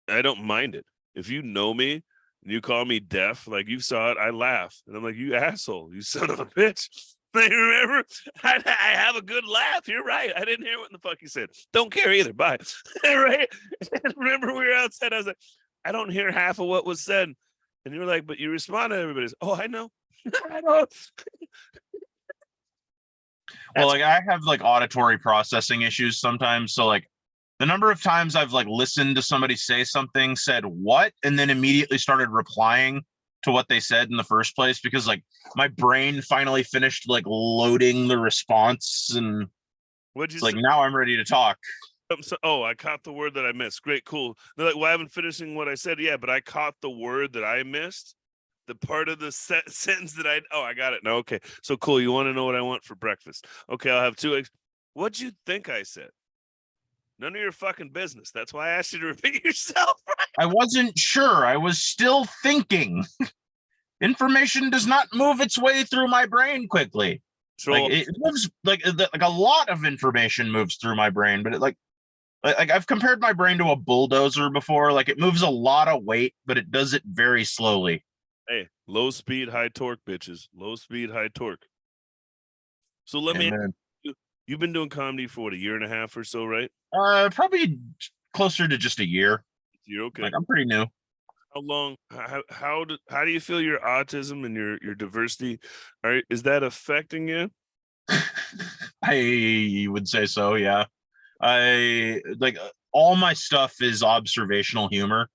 I don't mind it. If you know me and you call me deaf, like you saw it, I laugh. And I'm like, you asshole, you son of a bitch. Like, remember, I have a good laugh. You're right. I didn't hear what the fuck you said. Don't care either. Bye. Right? And remember, we were outside. I was like, I don't hear half of what was said. And you were like, but you responded to everybody's. Oh, I know. I know. Well, like I have like auditory processing issues sometimes. So like the number of times I've like listened to somebody say something, said what, and then immediately started replying to what they said in the first place, because like my brain finally finished like loading the response, and What'd you it's like say? now I'm ready to talk. Oh, I caught the word that I missed. Great, cool. They're like, well, I haven't finishing what I said. Yeah, but I caught the word that I missed. The part of the sentence that I got it now. Okay, so cool. You want to know what I want for breakfast? Okay, I'll have 2 eggs. What'd you think I said? None of your fucking business. That's why I asked you to repeat yourself. Right? I wasn't sure. I was still thinking. Information does not move its way through my brain quickly. Like it moves like a lot of information moves through my brain, but it like I've compared my brain to a bulldozer before. Like it moves a lot of weight, but it does it very slowly. Hey, low speed, high torque, bitches. Low speed, high torque. So let me ask you, you've been doing comedy for what, a year and a half or so, right? Probably closer to just a year. You're okay. Like I'm pretty new. How long? How do you feel your autism and your diversity? Is that affecting you? I would say so. Yeah. I like all my stuff is observational humor,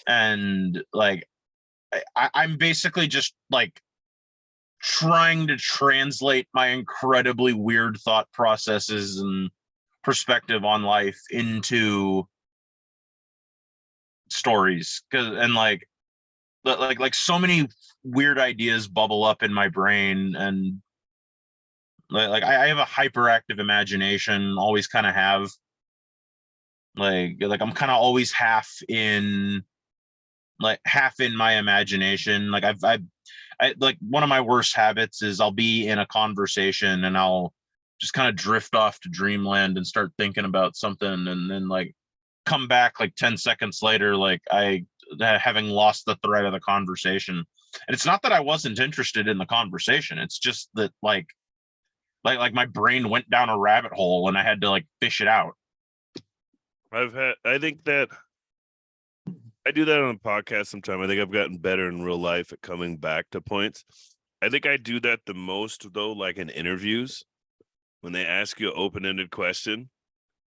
and like I'm basically just like trying to translate my incredibly weird thought processes and perspective on life into stories, and like so many weird ideas bubble up in my brain, and like I have a hyperactive imagination, always kind of have. Like I'm kind of always half in my imagination. Like I like one of my worst habits is I'll be in a conversation and I'll just kind of drift off to dreamland and start thinking about something, and then like come back like 10 seconds later, like having lost the thread of the conversation. And it's not that I wasn't interested in the conversation, it's just that like my brain went down a rabbit hole and I had to like fish it out. I think that I do that on a podcast sometime. I think I've gotten better in real life at coming back to points. I think I do that the most though, like in interviews, when they ask you an open-ended question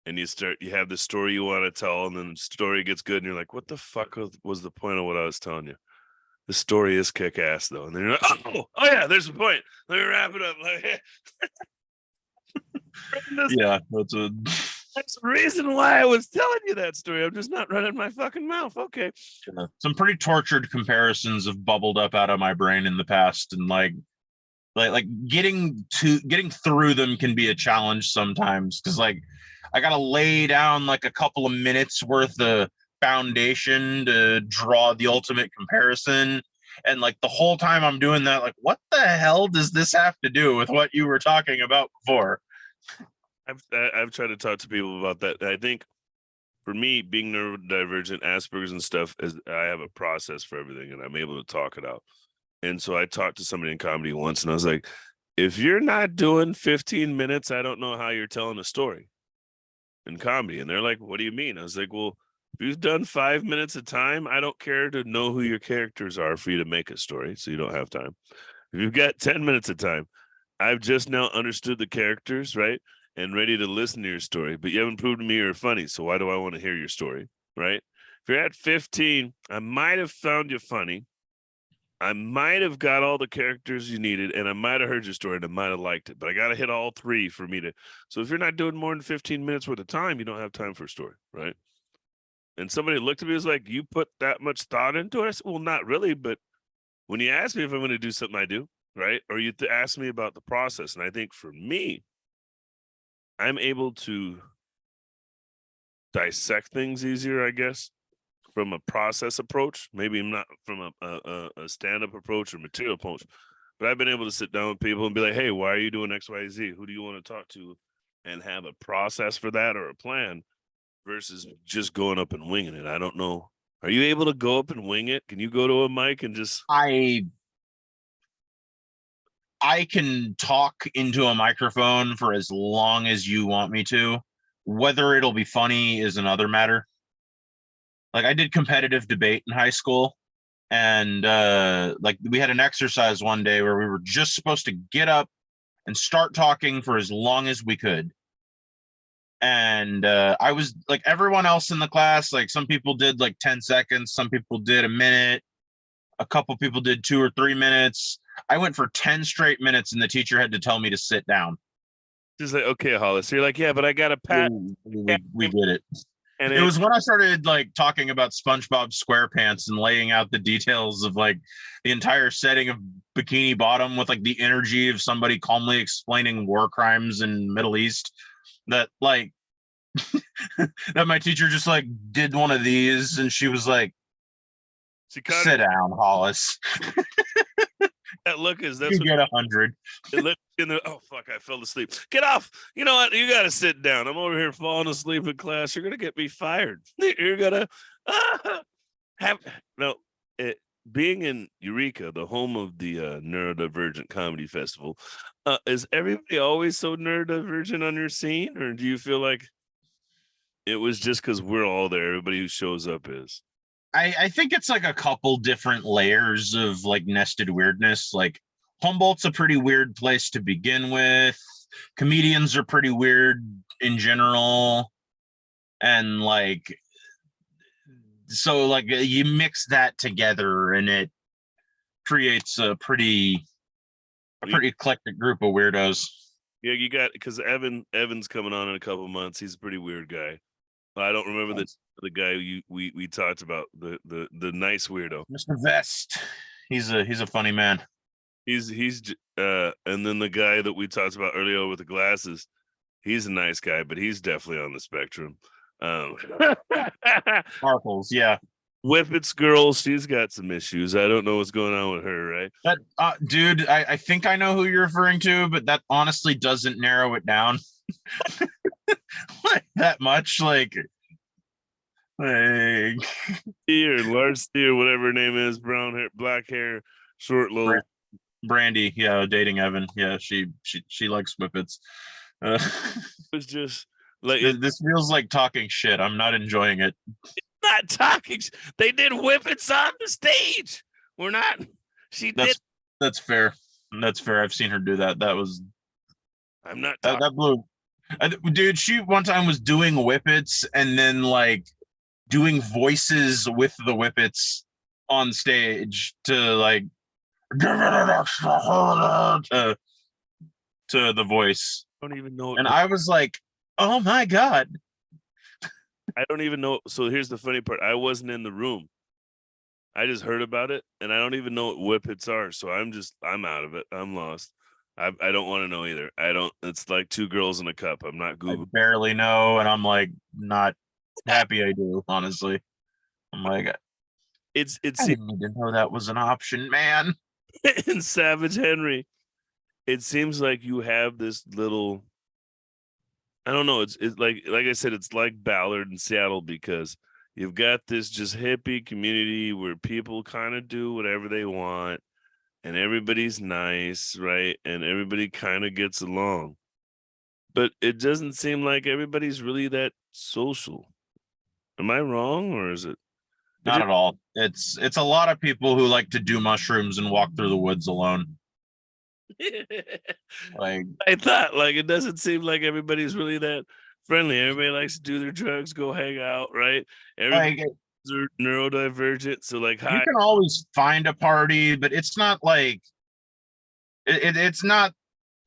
and you have the story you want to tell, and then the story gets good and you're like, what the fuck was the point of what I was telling you? The story is kick ass though. And then you're like, oh yeah, there's a point. Let me wrap it up. Yeah, that's the reason why I was telling you that story. I'm just not running my fucking mouth. Okay. Some pretty tortured comparisons have bubbled up out of my brain in the past, and like like getting through them can be a challenge sometimes, because like I gotta lay down like a couple of minutes worth of foundation to draw the ultimate comparison. And like the whole time I'm doing that, like, what the hell does this have to do with what you were talking about before? I've tried to talk to people about that. I think for me, being neurodivergent, Asperger's and stuff, is I have a process for everything, and I'm able to talk it out. And so I talked to somebody in comedy once, and I was like, if you're not doing 15 minutes, I don't know how you're telling a story in comedy. And they're like, what do you mean? I was like, well, if you've done 5 minutes of time, I don't care to know who your characters are for you to make a story, so you don't have time. If you've got 10 minutes of time, I've just now understood the characters, right? And ready to listen to your story, but you haven't proved to me you're funny. So why do I want to hear your story, right? If you're at 15, I might have found you funny. I might have got all the characters you needed, and I might have heard your story and I might have liked it, but I got to hit all three for me to. So if you're not doing more than 15 minutes worth of time, you don't have time for a story, right? And somebody looked at me and was like, you put that much thought into it? I said, well, not really, but when you ask me if I'm going to do something, I do, right? Or you ask me about the process. And I think for me, I'm able to dissect things easier, I guess, from a process approach. Maybe not from a stand-up approach or material approach, but I've been able to sit down with people and be like, hey, why are you doing X, Y, Z? Who do you want to talk to? And have a process for that or a plan versus just going up and winging it. I don't know. Are you able to go up and wing it? Can you go to a mic and just... I can talk into a microphone for as long as you want me to. Whether it'll be funny is another matter. Like I did competitive debate in high school, and like we had an exercise one day where we were just supposed to get up and start talking for as long as we could. And I was like everyone else in the class, like some people did like 10 seconds, some people did a minute, a couple people did 2 or 3 minutes. I went for 10 straight minutes and the teacher had to tell me to sit down. Just like, okay, Hollis. So you're like, yeah, but I got a pat. We did it. And it was when I started like talking about SpongeBob SquarePants and laying out the details of like the entire setting of Bikini Bottom with like the energy of somebody calmly explaining war crimes in Middle East, that like that my teacher just like did one of these and she was like, sit down, Hollis. That look is that's you get 100. It looked in the, oh fuck, I fell asleep. Get off. You know what? You gotta sit down. I'm over here falling asleep in class. You're gonna get me fired. You're gonna have no being in Eureka, the home of the Neurodivergent Comedy Festival. Is everybody always so neurodivergent on your scene, or do you feel like it was just because we're all there? Everybody who shows up is. I think it's like a couple different layers of like nested weirdness. Like Humboldt's a pretty weird place to begin with. Comedians are pretty weird in general. And like, so like you mix that together and it creates a pretty eclectic group of weirdos. Yeah, you got, because Evan's coming on in a couple months. He's a pretty weird guy. I don't remember the guy we talked about, the nice weirdo, Mr. Vest. He's a funny man. He's and then the guy that we talked about earlier with the glasses, he's a nice guy, but he's definitely on the spectrum. Sparkles, yeah. Whippets girl, she's got some issues. I don't know what's going on with her, right? That dude, I think I know who you're referring to, but that honestly doesn't narrow it down. Like that much, like Steer, Large Steer, whatever her name is, brown hair, black hair, short little Brandy, yeah, dating Evan. Yeah, she likes whippets. It's just like this feels like talking shit. I'm not enjoying it. Not talking. They did whippets on the stage. We're not. That's fair. That's fair. I've seen her do that. That was. I'm not. That blew. Dude, she one time was doing whippets and then like doing voices with the whippets on stage to like give it an extra to the voice. I don't even know. And I was like, oh my God. I don't even know. So here's the funny part. I wasn't in the room. I just heard about it and I don't even know what whippets are. So I'm out of it. I'm lost. I don't want to know either. I don't. It's like two girls in a cup. I'm not I Google. barely know, and I'm like not happy I do, honestly. I'm like, It I seems didn't even know that was an option, man. in Savage Henry, it seems like you have this little. I don't know. It's like I said, it's like Ballard in Seattle because you've got this just hippie community where people kind of do whatever they want and everybody's nice, right? And everybody kind of gets along. But it doesn't seem like everybody's really that social. Am I wrong or is it? It Not just at all. It's a lot of people who like to do mushrooms and walk through the woods alone. Like, I thought like it doesn't seem like everybody's really that friendly. Everybody likes to do their drugs, go hang out, right? Everybody like are neurodivergent, so like you hi. can always find a party, but it's not like it's not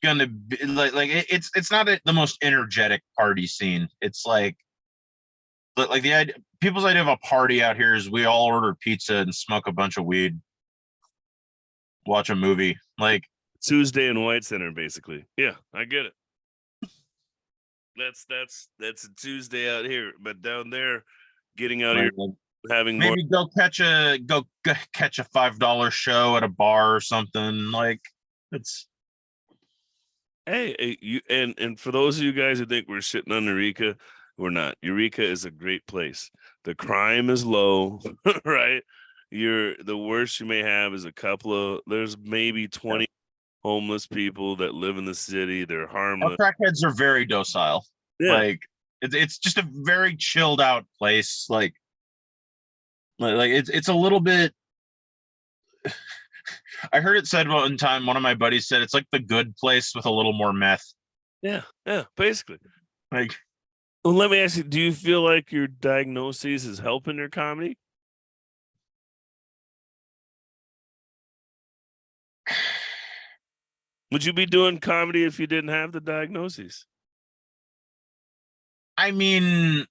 gonna be it's not the most energetic party scene. It's like the idea, people's idea of a party out here is we all order pizza and smoke a bunch of weed, watch a movie. Like, Tuesday in White Center, basically. Yeah, I get it. That's a Tuesday out here, but down there, getting out here, like having more. maybe go catch a $5 show at a bar or something. Like, it's Hey, you and for those of you guys who think we're shitting on Eureka, we're not. Eureka is a great place. The crime is low, right? The worst you may have is a couple of there's maybe 20 homeless people that live in the city. They're our harmless. crackheads are very docile. Yeah. Like, it's just a very chilled out place. Like it's a little bit. I heard it said one time. One of my buddies said it's like the good place with a little more meth. Yeah, basically. Like, Well, let me ask you, do you feel like your diagnoses is helping your comedy? Would you be doing comedy if you didn't have the diagnoses? I mean,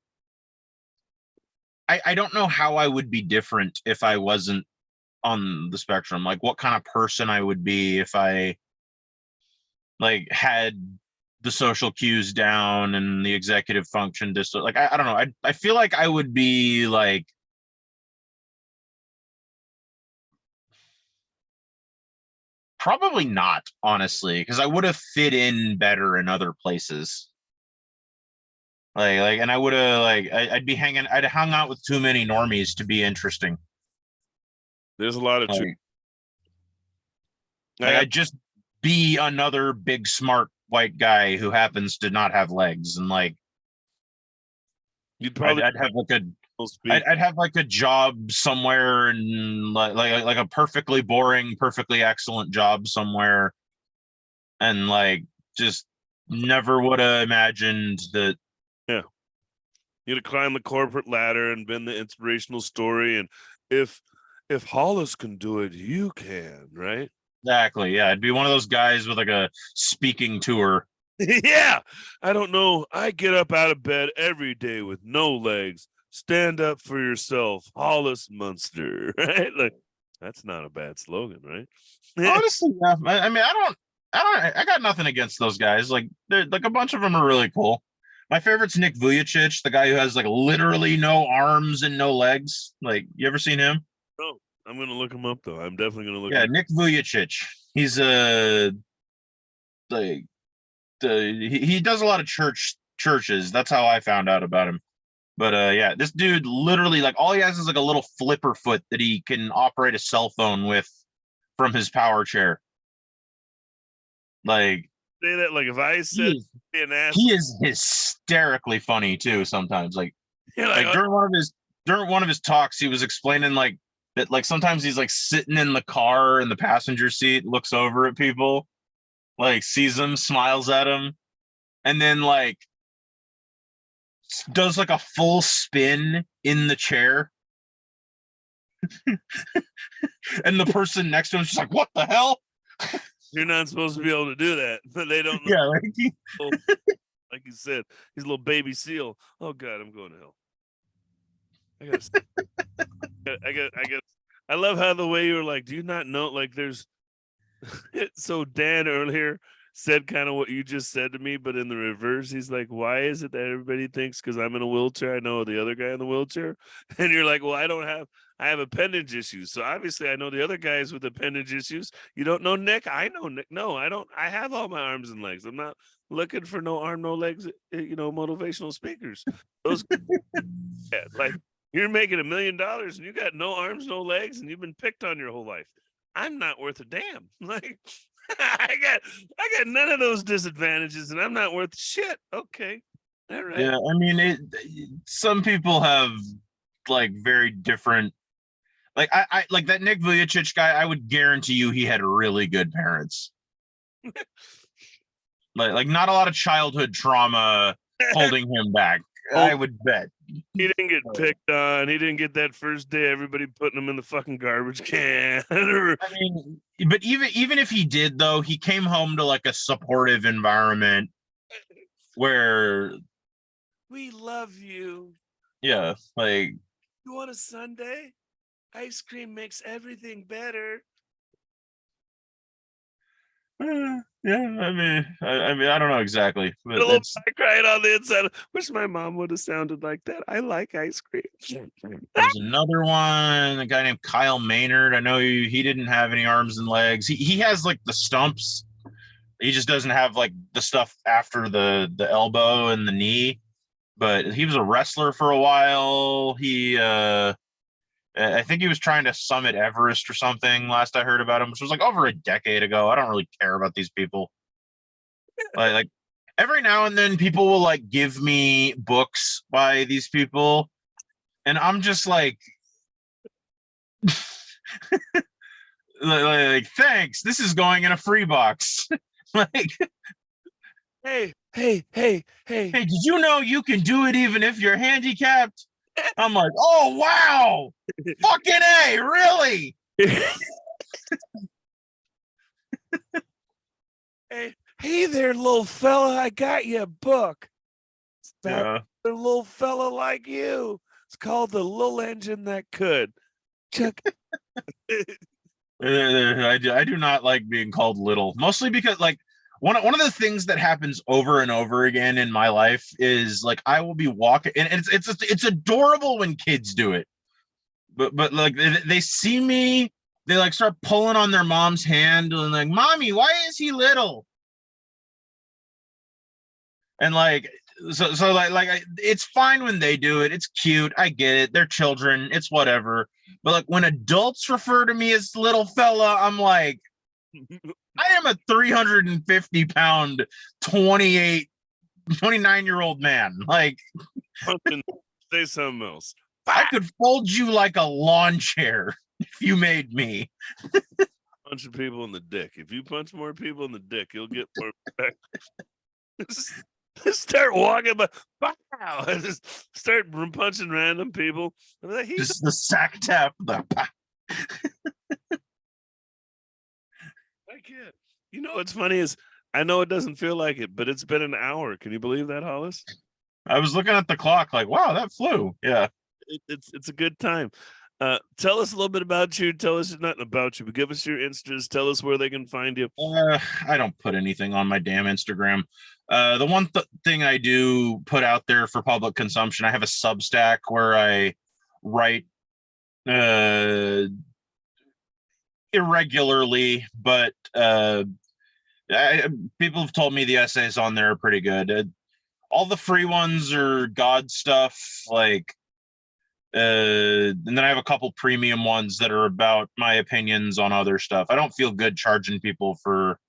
I don't know how I would be different if I wasn't on the spectrum. Like, what kind of person I would be if I like had the social cues down and the executive function just like I don't know. I feel like I would be like probably not, honestly, because I would have fit in better in other places. And I would have I'd be I'd hung out with too many normies to be interesting. There's a lot of truth. Like, I got I'd just be another big smart white guy who happens to not have legs, and like you'd probably I'd have like speak. I'd have like a job somewhere and like a perfectly boring, perfectly excellent job somewhere, and like just never would have imagined that. Yeah. You'd have climbed the corporate ladder and been the inspirational story. And if Hollis can do it, you can, right? Exactly. Yeah, I'd be one of those guys with like a speaking tour. Yeah. I don't know. I get up out of bed every day with no legs. Stand up for yourself, Hollis Muenster. Right? Like that's not a bad slogan, right? Honestly, yeah. I mean, I got nothing against those guys. Like, they're like a bunch of them are really cool. My favorite's Nick Vujicic, the guy who has like literally no arms and no legs. Like, you ever seen him? No, I'm gonna look him up though. I'm definitely gonna look him Yeah, up. Nick Vujicic. He's like he does a lot of churches. That's how I found out about him. But yeah, this dude literally like all he has is like a little flipper foot that he can operate a cell phone with from his power chair. Like, Say that like if I he said is an ass, he is hysterically funny too sometimes. you're like, Like during one of his talks, he was explaining like that like sometimes he's like sitting in the car in the passenger seat, looks over at people, like sees them, smiles at them, and then like does like a full spin in the chair. And the person next to him is just like, what the hell? you're not supposed to be able to do that, but they don't know. Yeah, Like you said, he's a little baby seal. Oh God, I'm going to hell. I gotta, I got. I love how the way you were like, do you not know? Like, there's So Dan earlier said kind of what you just said to me, but in the reverse, he's like, "Why is it that everybody thinks because I'm in a wheelchair, I know the other guy in the wheelchair?" And you're like, "Well, I have appendage issues, so obviously I know the other guys with appendage issues. You don't know Nick? I know Nick. No, I don't. I have all my arms and legs. I'm not looking for no arm, no legs. Motivational speakers. Those like you're making $1 million and you got no arms, no legs, and you've been picked on your whole life. I'm not worth a damn. Like I got none of those disadvantages, and I'm not worth shit. Okay, all right. Yeah, I mean, some people have like very different. Like I like that Nick Vujicic guy. I would guarantee you he had really good parents. like not a lot of childhood trauma holding him back. I would bet. He didn't get picked on. He didn't get that first day everybody putting him in the fucking garbage can. I mean, but even if he did, though, he came home to like a supportive environment where we love you. Yeah, like you want a sundae? Ice cream makes everything better. Yeah, I mean, I don't know exactly. But I cried on the inside. Wish my mom would have sounded like that. I like ice cream. There's another one, a guy named Kyle Maynard. I know he didn't have any arms and legs. He has like the stumps. He just doesn't have like the stuff after the elbow and the knee. But he was a wrestler for a while. I think he was trying to summit Everest or something last I heard about him, which was like over a decade ago. I don't really care about these people. Like every now and then people will like give me books by these people, and I'm just like like thanks, this is going in a free box. Like hey, did you know you can do it even if you're handicapped? I'm like, oh wow, fucking A, really? Hey there, little fella, I got you a book. Yeah. A little fella like you. It's called The Little Engine That Could. Chuck. I do not like being called little, mostly because like one of the things that happens over and over again in my life is like I will be walking, and it's adorable when kids do it, but like they see me, they like start pulling on their mom's hand and like, mommy, why is he little? And like so like it's fine when they do it, it's cute, I get it, they're children, it's whatever. But like when adults refer to me as little fella, I'm like, I am a 350-pound 29-year-old man. Like say something else. I could fold you like a lawn chair if you made me. Punching people in the dick. If you punch more people in the dick, you'll get more back. Start walking, but wow! Just start punching random people. Like, just the sack tap. I can't. You know what's funny is I know it doesn't feel like it, but it's been an hour. Can you believe that, Hollis? I was looking at the clock, like, wow, that flew. Yeah, it's a good time. Tell us a little bit about you. Tell us nothing about you, but give us your Instas. Tell us where they can find you. I don't put anything on my damn Instagram. The one thing I do put out there for public consumption, I have a Substack where I write irregularly, but people have told me the essays on there are pretty good. All the free ones are God stuff, like and then I have a couple premium ones that are about my opinions on other stuff. I don't feel good charging people for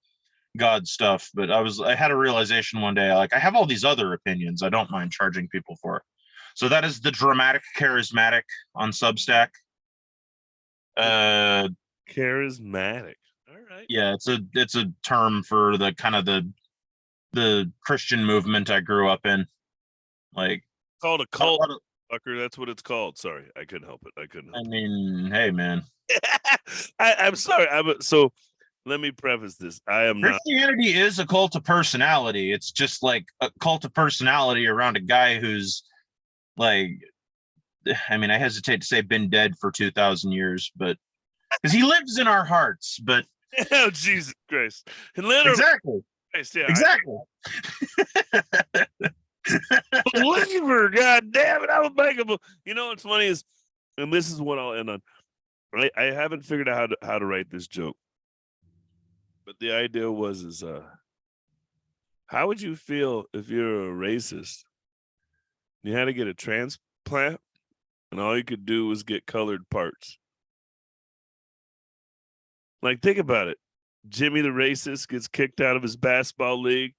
God stuff, but I had a realization one day, like I have all these other opinions I don't mind charging people for. So that is the Dramatic Charismatic on Substack. Charismatic. All right. Yeah, it's a term for the kind of the Christian movement I grew up in. Like called a cult. Fucker, that's what it's called. Sorry, I couldn't help it. I mean, hey man. I'm sorry. So let me preface this. Christianity is a cult of personality. It's just like a cult of personality around a guy who's like, I mean, I hesitate to say been dead for 2,000 years, but because he lives in our hearts. But Oh, Jesus Christ. And literally, Exactly. Christ, yeah, Exactly. believer, God damn it, I'm unbreakable. You know what's funny is, and this is what I'll end on. I haven't figured out how to write this joke, but the idea is how would you feel if you're a racist? You had to get a transplant, and all you could do was get colored parts. Like, think about it. Jimmy the racist gets kicked out of his basketball league.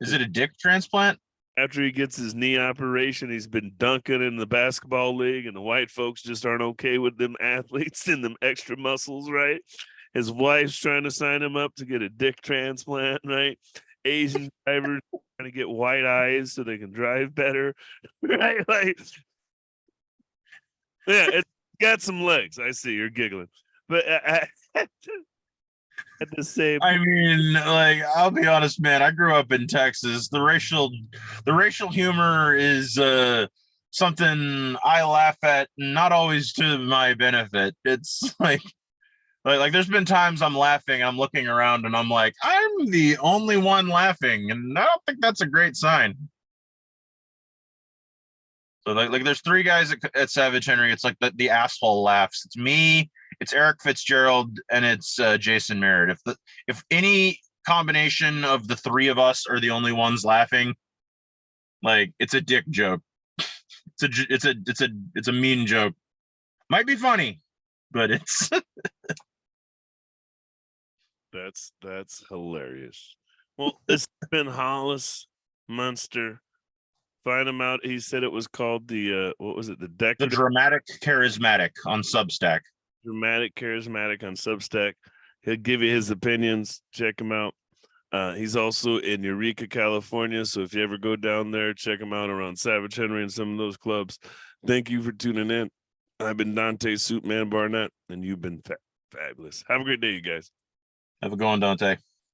Is it a dick transplant? After he gets his knee operation, he's been dunking in the basketball league, and the white folks just aren't okay with them athletes and them extra muscles, right? His wife's trying to sign him up to get a dick transplant, right? Asian drivers trying to get white eyes so they can drive better, right? Like, yeah, it's got some legs. I see you're giggling, but at the same, I mean, like, I'll be honest, man. I grew up in Texas. The racial humor is something I laugh at, not always to my benefit. It's like there's been times I'm laughing, I'm looking around, and I'm like, I'm the only one laughing, and I don't think that's a great sign. So like there's three guys at Savage Henry. It's like the asshole laughs. It's me, it's Eric Fitzgerald, and it's Jason Merritt. If any combination of the three of us are the only ones laughing, like, it's a dick joke. It's a mean joke. Might be funny, but it's that's hilarious. Well, it's been Hollis, Muenster. Find him out. He said it was called the what was it? The the Decorative dramatic charismatic on Substack. Dramatic Charismatic on Substack. He'll give you his opinions. Check him out. He's also in Eureka, California. So if you ever go down there, check him out around Savage Henry and some of those clubs. Thank you for tuning in. I've been Duante Barnett, and you've been fabulous. Have a great day, you guys. Have a good one, Dante.